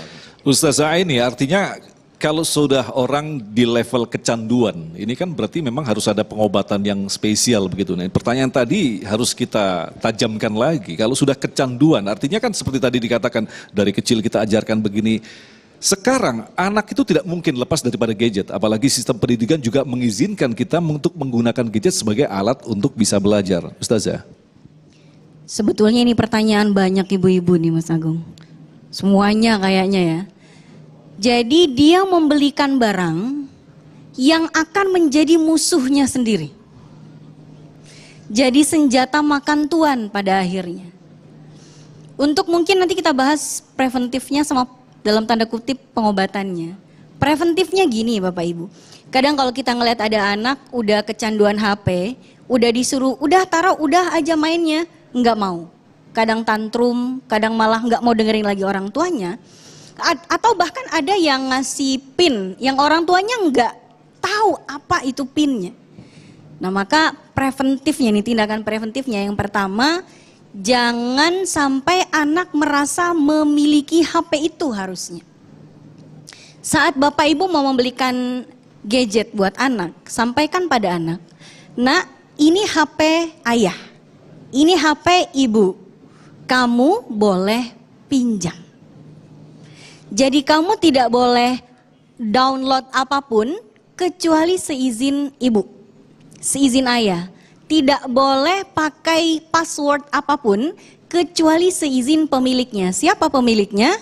Ustazah Aini, artinya kalau sudah orang di level kecanduan, ini kan berarti memang harus ada pengobatan yang spesial begitu. Nah, pertanyaan tadi harus kita tajamkan lagi. Kalau sudah kecanduan, artinya kan seperti tadi dikatakan dari kecil kita ajarkan begini. Sekarang anak itu tidak mungkin lepas daripada gadget, apalagi sistem pendidikan juga mengizinkan kita untuk menggunakan gadget sebagai alat untuk bisa belajar. Ustazah. Sebetulnya ini pertanyaan banyak ibu-ibu nih Mas Agung. Semuanya kayaknya ya. Jadi dia membelikan barang yang akan menjadi musuhnya sendiri. Jadi senjata makan tuan pada akhirnya. Untuk mungkin nanti kita bahas preventifnya sama dalam tanda kutip pengobatannya. Preventifnya gini Bapak Ibu. Kadang kalau kita ngeliat ada anak udah kecanduan HP, udah disuruh, udah taruh, udah aja mainnya, nggak mau. Kadang tantrum, kadang malah nggak mau dengerin lagi orang tuanya. Atau bahkan ada yang ngasih pin yang orang tuanya nggak tahu apa itu pinnya. Nah maka preventifnya nih, tindakan preventifnya yang pertama, jangan sampai anak merasa memiliki HP itu harusnya. Saat Bapak Ibu mau membelikan gadget buat anak, sampaikan pada anak, nak ini HP ayah, ini HP ibu, kamu boleh pinjam. Jadi kamu tidak boleh download apapun kecuali seizin ibu, seizin ayah. Tidak boleh pakai password apapun kecuali seizin pemiliknya. Siapa pemiliknya?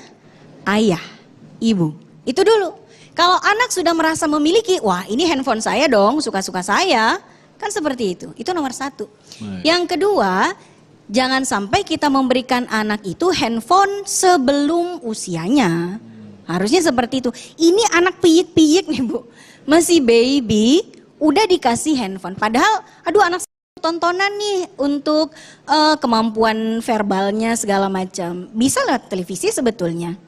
Ayah, ibu. Itu dulu. Kalau anak sudah merasa memiliki, wah ini handphone saya dong, suka-suka saya. Kan seperti itu. Itu nomor satu. Yang kedua, jangan sampai kita memberikan anak itu handphone sebelum usianya. Harusnya seperti itu. Ini anak piyik-piyik nih Bu. Masih baby, udah dikasih handphone. Padahal, aduh anak tontonan nih untuk kemampuan verbalnya segala macam. Bisa lihat televisi sebetulnya.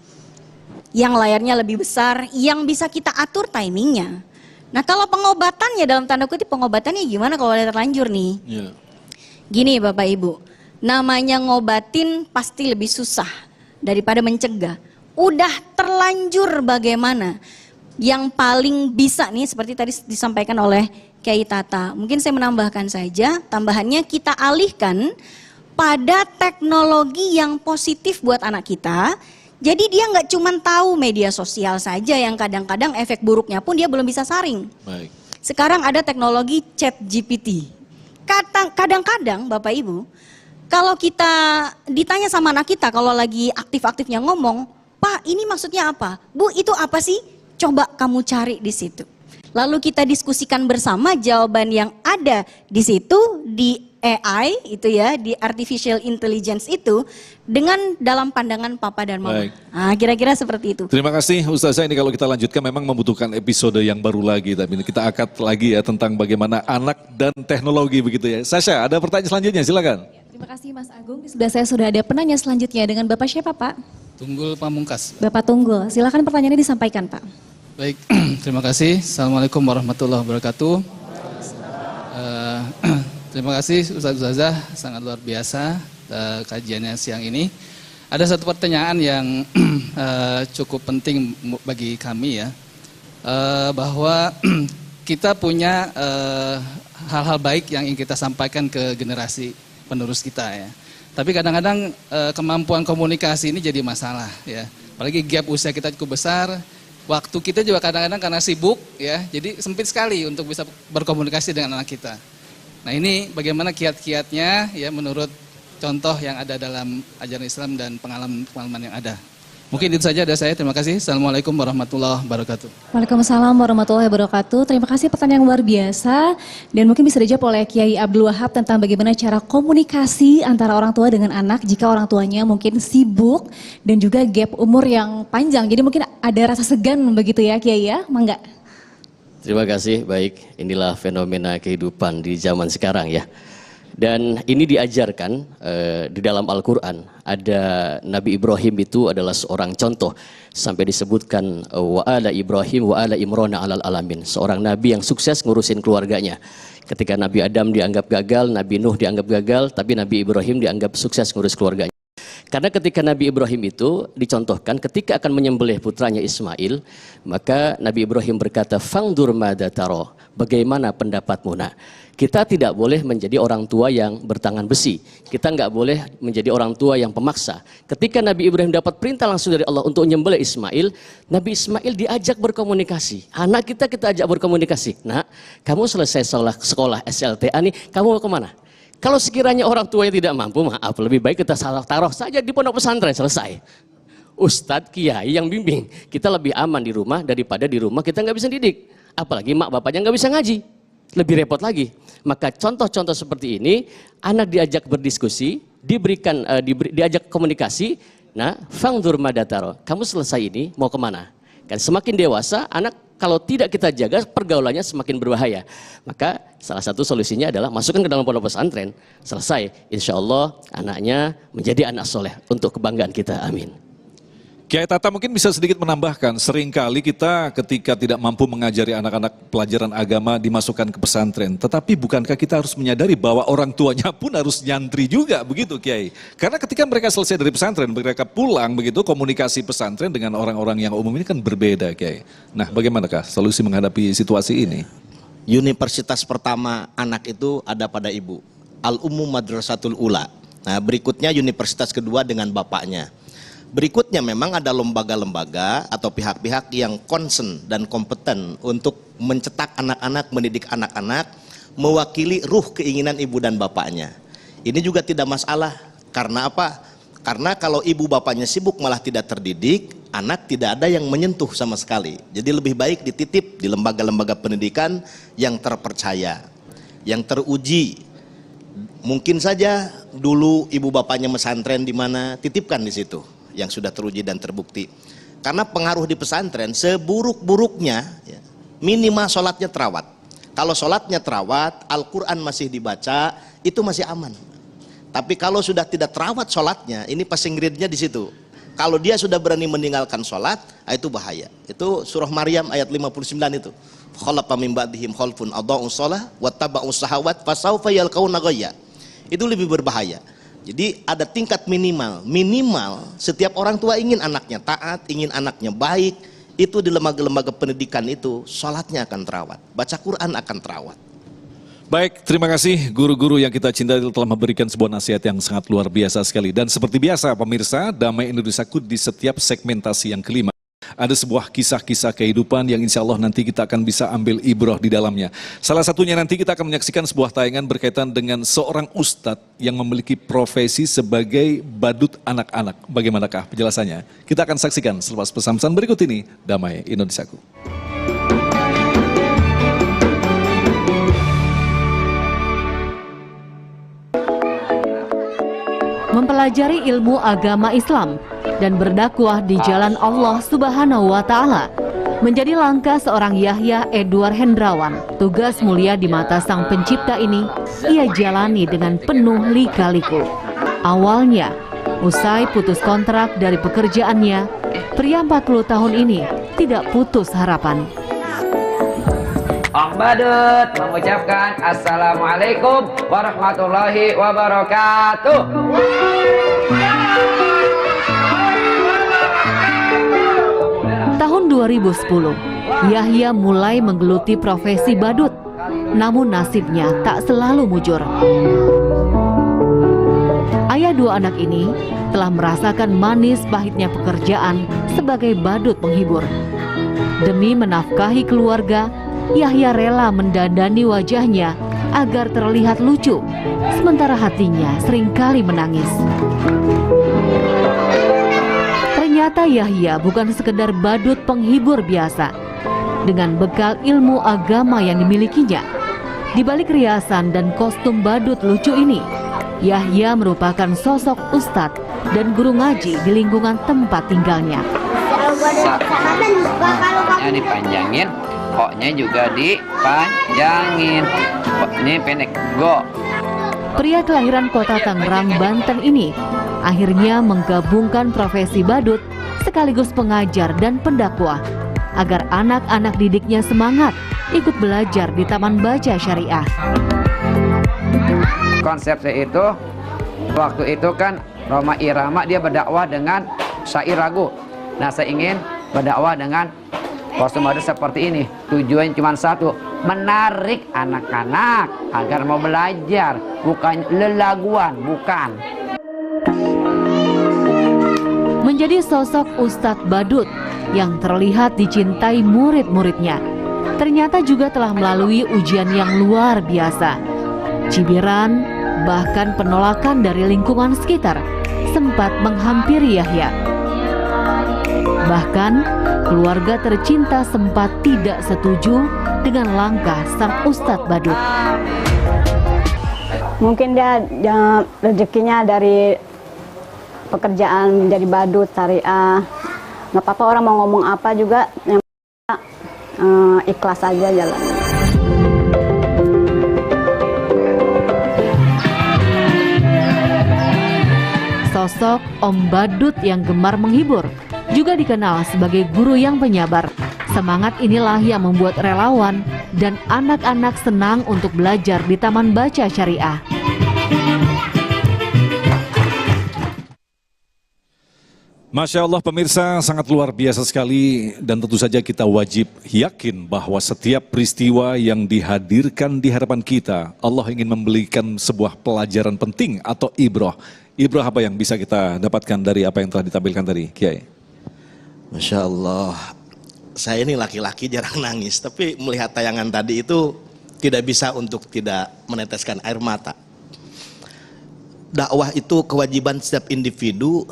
yang layarnya lebih besar, yang bisa kita atur timingnya. Nah kalau pengobatannya, dalam tanda kutip pengobatannya gimana kalau udah terlanjur nih? Ya. Gini Bapak Ibu, namanya ngobatin pasti lebih susah daripada mencegah. Udah terlanjur bagaimana? Yang paling bisa nih seperti tadi disampaikan oleh Kiai Tata. Mungkin saya menambahkan saja, tambahannya kita alihkan pada teknologi yang positif buat anak kita. Jadi dia nggak cuma tahu media sosial saja yang kadang-kadang efek buruknya pun dia belum bisa saring. Baik. Sekarang ada teknologi chat GPT. Kadang-kadang Bapak Ibu, kalau kita ditanya sama anak kita kalau lagi aktif-aktifnya ngomong, Pak ini maksudnya apa? Bu itu apa sih? Coba kamu cari di situ. Lalu kita diskusikan bersama jawaban yang ada di situ, di AI itu ya, di artificial intelligence itu dengan dalam pandangan papa dan mama. Baik. Nah, kira-kira seperti itu. Terima kasih Ustazah, ini kalau kita lanjutkan memang membutuhkan episode yang baru lagi, tapi kita akad lagi ya tentang bagaimana anak dan teknologi begitu ya. Sasha, ada pertanyaan selanjutnya, silakan. Terima kasih Mas Agung. Di sebelah saya sudah ada penanya selanjutnya dengan Bapak siapa Pak? Tunggul Pamungkas. Bapak Tunggul, silakan pertanyaannya disampaikan Pak. Baik, terima kasih. Assalamualaikum warahmatullahi wabarakatuh. Terima kasih Ustazah, sangat luar biasa kajiannya siang ini. Ada satu pertanyaan yang cukup penting bagi kami ya, bahwa kita punya hal-hal baik yang ingin kita sampaikan ke generasi penerus kita ya. Tapi kadang-kadang kemampuan komunikasi ini jadi masalah ya. Apalagi gap usia kita cukup besar. Waktu kita juga kadang-kadang karena sibuk ya, jadi sempit sekali untuk bisa berkomunikasi dengan anak kita. Nah ini bagaimana kiat-kiatnya ya menurut contoh yang ada dalam ajaran Islam dan pengalaman-pengalaman yang ada. Mungkin itu saja dari saya, terima kasih. Assalamualaikum warahmatullahi wabarakatuh. Waalaikumsalam warahmatullahi wabarakatuh. Terima kasih pertanyaan yang luar biasa. Dan mungkin bisa dijawab oleh Kiai Abdul Wahab tentang bagaimana cara komunikasi antara orang tua dengan anak jika orang tuanya mungkin sibuk dan juga gap umur yang panjang. Jadi mungkin ada rasa segan begitu ya Kiai ya, Mangga? Terima kasih, baik. Inilah fenomena kehidupan di zaman sekarang ya. Dan ini diajarkan di dalam Al-Quran. Ada Nabi Ibrahim itu adalah seorang contoh. Sampai disebutkan wa ala Ibrahim wa ala Imrana alal alamin. Seorang Nabi yang sukses ngurusin keluarganya. Ketika Nabi Adam dianggap gagal, Nabi Nuh dianggap gagal, tapi Nabi Ibrahim dianggap sukses ngurus keluarganya. Karena ketika Nabi Ibrahim itu dicontohkan ketika akan menyembelih putranya Ismail, maka Nabi Ibrahim berkata, "Fangdur madza taro." Bagaimana pendapatmu? Nah, kita tidak boleh menjadi orang tua yang bertangan besi. Kita nggak boleh menjadi orang tua yang pemaksa. Ketika Nabi Ibrahim dapat perintah langsung dari Allah untuk menyembelih Ismail, Nabi Ismail diajak berkomunikasi. Anak kita ajak berkomunikasi. Nah, kamu selesai sekolah SLTA nih, kamu mau kemana? Kalau sekiranya orang tuanya tidak mampu, maaf, lebih baik kita taruh saja di pondok pesantren, selesai. Ustadz, kiai yang bimbing. Kita lebih aman di rumah daripada di rumah kita nggak bisa didik. Apalagi mak bapaknya nggak bisa ngaji. Lebih repot lagi. Maka contoh-contoh seperti ini, anak diajak berdiskusi, diajak komunikasi. Nah, fangdur madataro. Kamu selesai ini mau kemana? Kan semakin dewasa, anak kalau tidak kita jaga pergaulannya semakin berbahaya. Maka salah satu solusinya adalah masukkan ke dalam pondok pesantren. Selesai, insya Allah anaknya menjadi anak soleh untuk kebanggaan kita. Amin. Kiai Tata mungkin bisa sedikit menambahkan, seringkali kita ketika tidak mampu mengajari anak-anak pelajaran agama dimasukkan ke pesantren. Tetapi bukankah kita harus menyadari bahwa orang tuanya pun harus nyantri juga, begitu Kiai? Karena ketika mereka selesai dari pesantren, mereka pulang begitu, komunikasi pesantren dengan orang-orang yang umum ini kan berbeda Kiai. Nah bagaimanakah solusi menghadapi situasi ini? Universitas pertama anak itu ada pada ibu, Al-Ummu Madrasatul Ula. Nah berikutnya universitas kedua dengan bapaknya. Berikutnya memang ada lembaga-lembaga atau pihak-pihak yang concern dan kompeten untuk mencetak anak-anak, mendidik anak-anak, mewakili ruh keinginan ibu dan bapaknya. Ini juga tidak masalah, karena apa? Karena kalau ibu bapaknya sibuk malah tidak terdidik, anak tidak ada yang menyentuh sama sekali. Jadi lebih baik dititip di lembaga-lembaga pendidikan yang terpercaya, yang teruji. Mungkin saja dulu ibu bapaknya mesantren di mana, titipkan di situ yang sudah teruji dan terbukti. Karena pengaruh di pesantren seburuk-buruknya ya, minimal sholatnya terawat. Kalau sholatnya terawat, Al-Quran masih dibaca, itu masih aman. Tapi kalau sudah tidak terawat sholatnya, ini passing grade-nya di situ. Kalau dia sudah berani meninggalkan sholat, itu bahaya. Itu surah Maryam ayat 59 itu. Khalafa min ba'dihim khalfun adha'us shalah wattaba'us syahawat fasawfa yalqauna ghayya. Itu lebih berbahaya. Jadi ada tingkat minimal. Minimal setiap orang tua ingin anaknya taat, ingin anaknya baik. Itu di lembaga-lembaga pendidikan itu, sholatnya akan terawat. Baca Quran akan terawat. Baik, terima kasih guru-guru yang kita cintai telah memberikan sebuah nasihat yang sangat luar biasa sekali. Dan seperti biasa pemirsa, Damai Indonesiaku di setiap segmentasi yang kelima ada sebuah kisah-kisah kehidupan yang insya Allah nanti kita akan bisa ambil ibroh di dalamnya. Salah satunya nanti kita akan menyaksikan sebuah tayangan berkaitan dengan seorang ustadz yang memiliki profesi sebagai badut anak-anak. Bagaimanakah penjelasannya? Kita akan saksikan selepas pesan-pesan berikut ini, Damai Indonesiaku. Mempelajari ilmu agama Islam dan berdakwah di jalan Allah Subhanahu wa Ta'ala menjadi langkah seorang Yahya Edward Hendrawan. Tugas mulia di mata Sang Pencipta ini ia jalani dengan penuh lika-liku. Awalnya, usai putus kontrak dari pekerjaannya, pria 40 tahun ini tidak putus harapan. Om Badut mengucapkan Assalamualaikum warahmatullahi wabarakatuh. Tahun 2010, Yahya mulai menggeluti profesi badut. Namun nasibnya tak selalu mujur. Ayah dua anak ini telah merasakan manis pahitnya pekerjaan sebagai badut penghibur. Demi menafkahi keluarga, Yahya rela mendandani wajahnya agar terlihat lucu, sementara hatinya seringkali menangis. Ternyata Yahya bukan sekedar badut penghibur biasa. Dengan bekal ilmu agama yang dimilikinya, di balik riasan dan kostum badut lucu ini, Yahya merupakan sosok ustadz dan guru ngaji di lingkungan tempat tinggalnya. Koknya dipanjangin, koknya juga dipanjangin. Ini pendek, go. Pria kelahiran kota Tangerang, Banten ini akhirnya menggabungkan profesi badut sekaligus pengajar dan pendakwah agar anak-anak didiknya semangat ikut belajar di Taman Baca Syariah. Konsepnya itu, waktu itu kan Roma Irama dia berdakwah dengan syair ragu. Nah, saya ingin berdakwah dengan kostum badut seperti ini. Tujuan cuma satu, menarik anak-anak agar mau belajar, bukan lelaguan, bukan. Menjadi sosok Ustadz Badut yang terlihat dicintai murid-muridnya, ternyata juga telah melalui ujian yang luar biasa. Cibiran, bahkan penolakan dari lingkungan sekitar sempat menghampiri Yahya. Bahkan keluarga tercinta sempat tidak setuju dengan langkah sang Ustadz Badut. Mungkin dia rezekinya dari pekerjaan menjadi badut syariah. Nggak apa-apa orang mau ngomong apa juga, yang ikhlas aja jalan. Sosok Om Badut yang gemar menghibur juga dikenal sebagai guru yang penyabar. Semangat inilah yang membuat relawan dan anak-anak senang untuk belajar di Taman Baca Syariah. Masya Allah pemirsa, sangat luar biasa sekali, dan tentu saja kita wajib yakin bahwa setiap peristiwa yang dihadirkan di hadapan kita, Allah ingin memberikan sebuah pelajaran penting atau ibroh. Ibroh apa yang bisa kita dapatkan dari apa yang telah ditampilkan tadi, Kiai? Masya Allah, saya ini laki-laki jarang nangis, tapi melihat tayangan tadi itu tidak bisa untuk tidak meneteskan air mata. Dakwah itu kewajiban setiap individu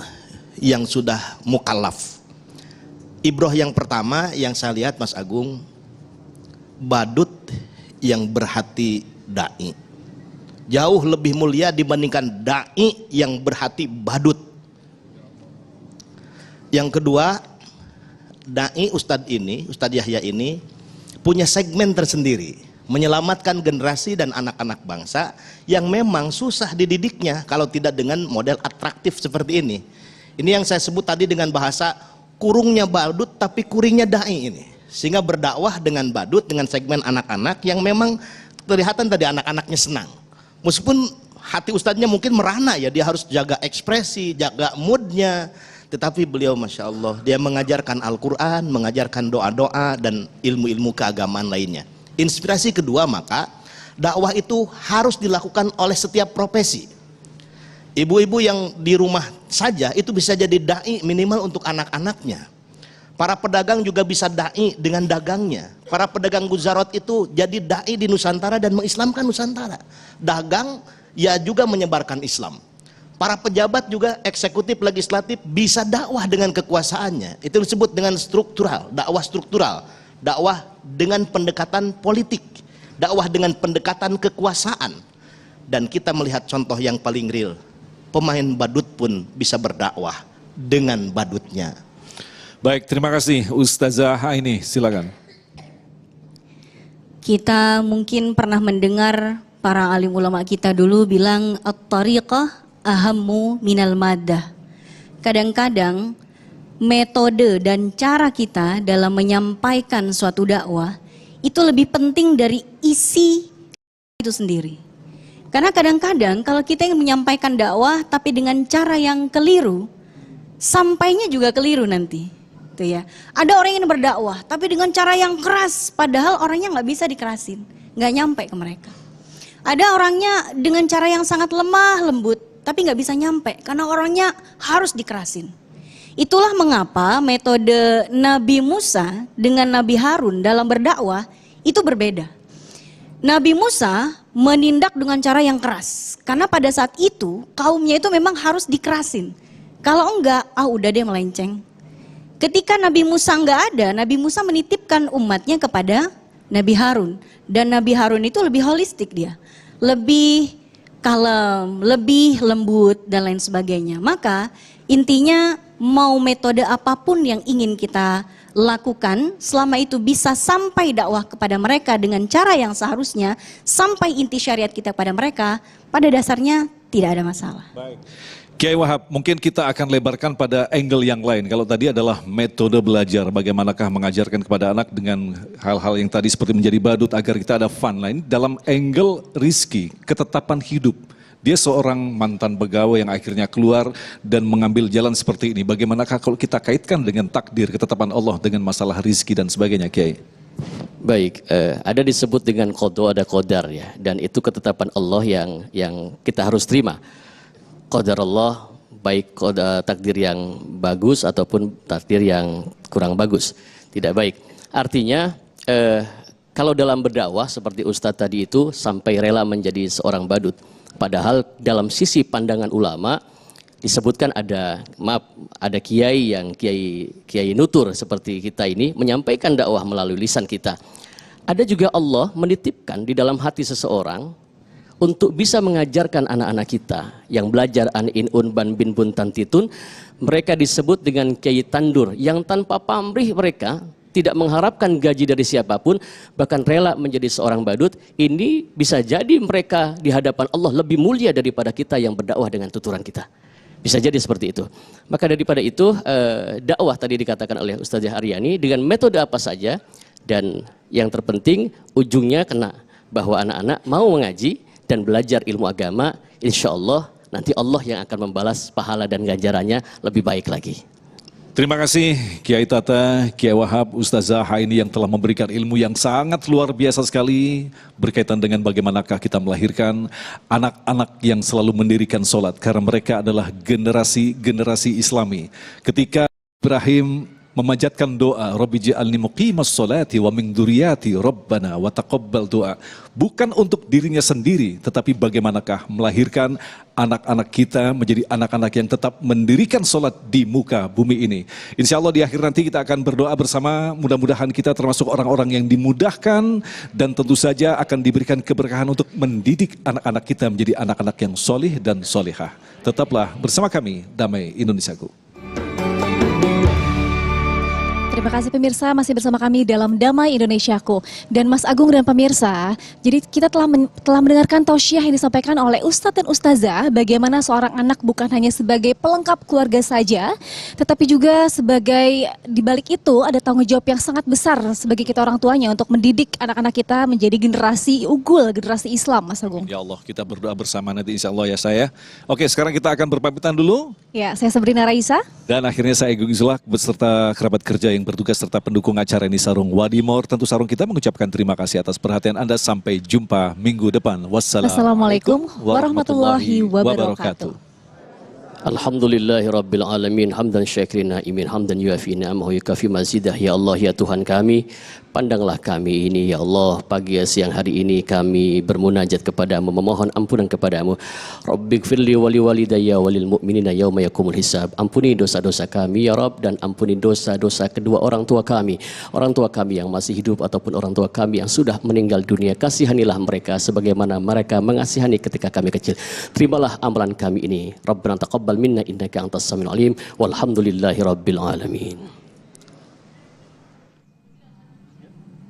yang sudah mukallaf. Ibroh yang pertama yang saya lihat Mas Agung, badut yang berhati da'i. Jauh lebih mulia dibandingkan da'i yang berhati badut. Yang kedua, da'i Ustadz ini, Ustadz Yahya ini punya segmen tersendiri, menyelamatkan generasi dan anak-anak bangsa yang memang susah dididiknya kalau tidak dengan model atraktif seperti ini. Ini yang saya sebut tadi dengan bahasa kurungnya badut tapi kuringnya dai ini. Sehingga berdakwah dengan badut, dengan segmen anak-anak yang memang kelihatan tadi anak-anaknya senang. Meskipun hati ustadznya mungkin merana ya, dia harus jaga ekspresi, jaga moodnya. Tetapi beliau Masya Allah, dia mengajarkan Al-Quran, mengajarkan doa-doa dan ilmu-ilmu keagamaan lainnya. Inspirasi kedua, maka dakwah itu harus dilakukan oleh setiap profesi. Ibu-ibu yang di rumah saja itu bisa jadi dai minimal untuk anak-anaknya. Para pedagang juga bisa dai dengan dagangnya. Para pedagang guzarat itu jadi dai di Nusantara dan mengislamkan Nusantara. Dagang ya juga menyebarkan Islam. Para pejabat juga eksekutif, legislatif bisa dakwah dengan kekuasaannya. Itu disebut dengan struktural, dakwah dengan pendekatan politik, dakwah dengan pendekatan kekuasaan. Dan kita melihat contoh yang paling real, pemain badut pun bisa berdakwah dengan badutnya. Baik, terima kasih Ustazah Aini, silakan. Kita mungkin pernah mendengar para alim ulama kita dulu bilang at-tariqah ahammu minal maddah. Kadang-kadang metode dan cara kita dalam menyampaikan suatu dakwah itu lebih penting dari isi itu sendiri. Karena kadang-kadang kalau kita ingin menyampaikan dakwah tapi dengan cara yang keliru, sampainya juga keliru nanti. Gitu ya. Ada orang yang berdakwah tapi dengan cara yang keras, padahal orangnya nggak bisa dikerasin, nggak nyampe ke mereka. Ada orangnya dengan cara yang sangat lemah lembut tapi nggak bisa nyampe karena orangnya harus dikerasin. Itulah mengapa metode Nabi Musa dengan Nabi Harun dalam berdakwah itu berbeda. Nabi Musa menindak dengan cara yang keras karena pada saat itu kaumnya itu memang harus dikerasin. Kalau enggak, udah deh melenceng. Ketika Nabi Musa enggak ada, Nabi Musa menitipkan umatnya kepada Nabi Harun. Dan Nabi Harun itu lebih holistik dia. Lebih kalem, lebih lembut dan lain sebagainya. Maka intinya mau metode apapun yang ingin kita lakukan, selama itu bisa sampai dakwah kepada mereka dengan cara yang seharusnya, sampai inti syariat kita kepada mereka, pada dasarnya tidak ada masalah. Baik. Kiai Wahab, mungkin kita akan lebarkan pada angle yang lain. Kalau tadi adalah metode belajar, bagaimanakah mengajarkan kepada anak dengan hal-hal yang tadi seperti menjadi badut agar kita ada fun lain. Dalam angle Rizky, ketetapan hidup. Dia seorang mantan pegawai yang akhirnya keluar dan mengambil jalan seperti ini. Bagaimanakah kalau kita kaitkan dengan takdir, ketetapan Allah dengan masalah rizki dan sebagainya, Kiai? Baik, ada disebut dengan qada, ada qadar ya. Dan itu ketetapan Allah yang kita harus terima. Qadar Allah, baik takdir yang bagus ataupun takdir yang kurang bagus, tidak baik. Artinya kalau dalam berdakwah seperti Ustadz tadi itu sampai rela menjadi seorang badut. Padahal dalam sisi pandangan ulama disebutkan ada kiai yang kiai nutur seperti kita ini menyampaikan dakwah melalui lisan kita. Ada juga Allah menitipkan di dalam hati seseorang untuk bisa mengajarkan anak-anak kita yang belajar an in un ban bin bun tantitun. Mereka disebut dengan kiai tandur yang tanpa pamrih mereka tidak mengharapkan gaji dari siapapun, bahkan rela menjadi seorang badut. Ini bisa jadi mereka di hadapan Allah lebih mulia daripada kita yang berdakwah dengan tuturan kita. Bisa jadi seperti itu. Maka daripada itu dakwah tadi dikatakan oleh Ustazah Aryani dengan metode apa saja, dan yang terpenting ujungnya kena bahwa anak-anak mau mengaji dan belajar ilmu agama, insya Allah nanti Allah yang akan membalas pahala dan ganjarannya lebih baik lagi. Terima kasih Kiai Tata, Kiai Wahab, Ustazah Aini yang telah memberikan ilmu yang sangat luar biasa sekali berkaitan dengan bagaimanakah kita melahirkan anak-anak yang selalu mendirikan sholat karena mereka adalah generasi Islami. Ketika Ibrahim memanjatkan doa, Rabbi ja'alni muqimas sholati wa min dzurriyyati Rabbana wa taqabbal doa. Bukan untuk dirinya sendiri, tetapi bagaimanakah melahirkan anak-anak kita menjadi anak-anak yang tetap mendirikan sholat di muka bumi ini. Insya Allah di akhir nanti kita akan berdoa bersama, mudah-mudahan kita termasuk orang-orang yang dimudahkan dan tentu saja akan diberikan keberkahan untuk mendidik anak-anak kita menjadi anak-anak yang solih dan solihah. Tetaplah bersama kami, Damai Indonesiaku. terima kasih pemirsa masih bersama kami dalam Damai Indonesiaku. Dan Mas Agung dan pemirsa, jadi kita telah mendengarkan tausiah yang disampaikan oleh Ustadz dan Ustazah bagaimana seorang anak bukan hanya sebagai pelengkap keluarga saja, tetapi juga sebagai dibalik itu ada tanggung jawab yang sangat besar sebagai kita orang tuanya untuk mendidik anak-anak kita menjadi generasi unggul, generasi Islam, Mas Agung. Ya Allah, kita berdoa bersama nanti insya Allah ya saya. Oke, sekarang kita akan berpamitan dulu. Ya, saya Sabrina Raisa. Dan akhirnya saya Agung Zulak beserta kerabat kerja yang bertugas serta pendukung acara ini Sarung Wadimor. Tentu Sarung kita mengucapkan terima kasih atas perhatian Anda. Sampai jumpa minggu depan. Wassalamualaikum warahmatullahi wabarakatuh. Alhamdulillahi Rabbil Alamin. Hamdan syakirin na'imin. Hamdan yuafi ni'amahu yukafi mazidah. Ya Allah, ya Tuhan kami, pandanglah kami ini ya Allah. Pagi siang hari ini kami bermunajat kepadamu, memohon ampunan kepadamu. Rabbighfirli wali walidayya walil mu'minina yauma yakumul hisab. Ampuni dosa-dosa kami ya Rabb, dan ampuni dosa-dosa kedua orang tua kami. Orang tua kami yang masih hidup ataupun orang tua kami yang sudah meninggal dunia. Kasihanilah mereka sebagaimana mereka mengasihani ketika kami kecil. Terimalah amalan kami ini. Rabbana taqabbal minna innaka antas samiul alim. Walhamdulillahi rabbil alamin.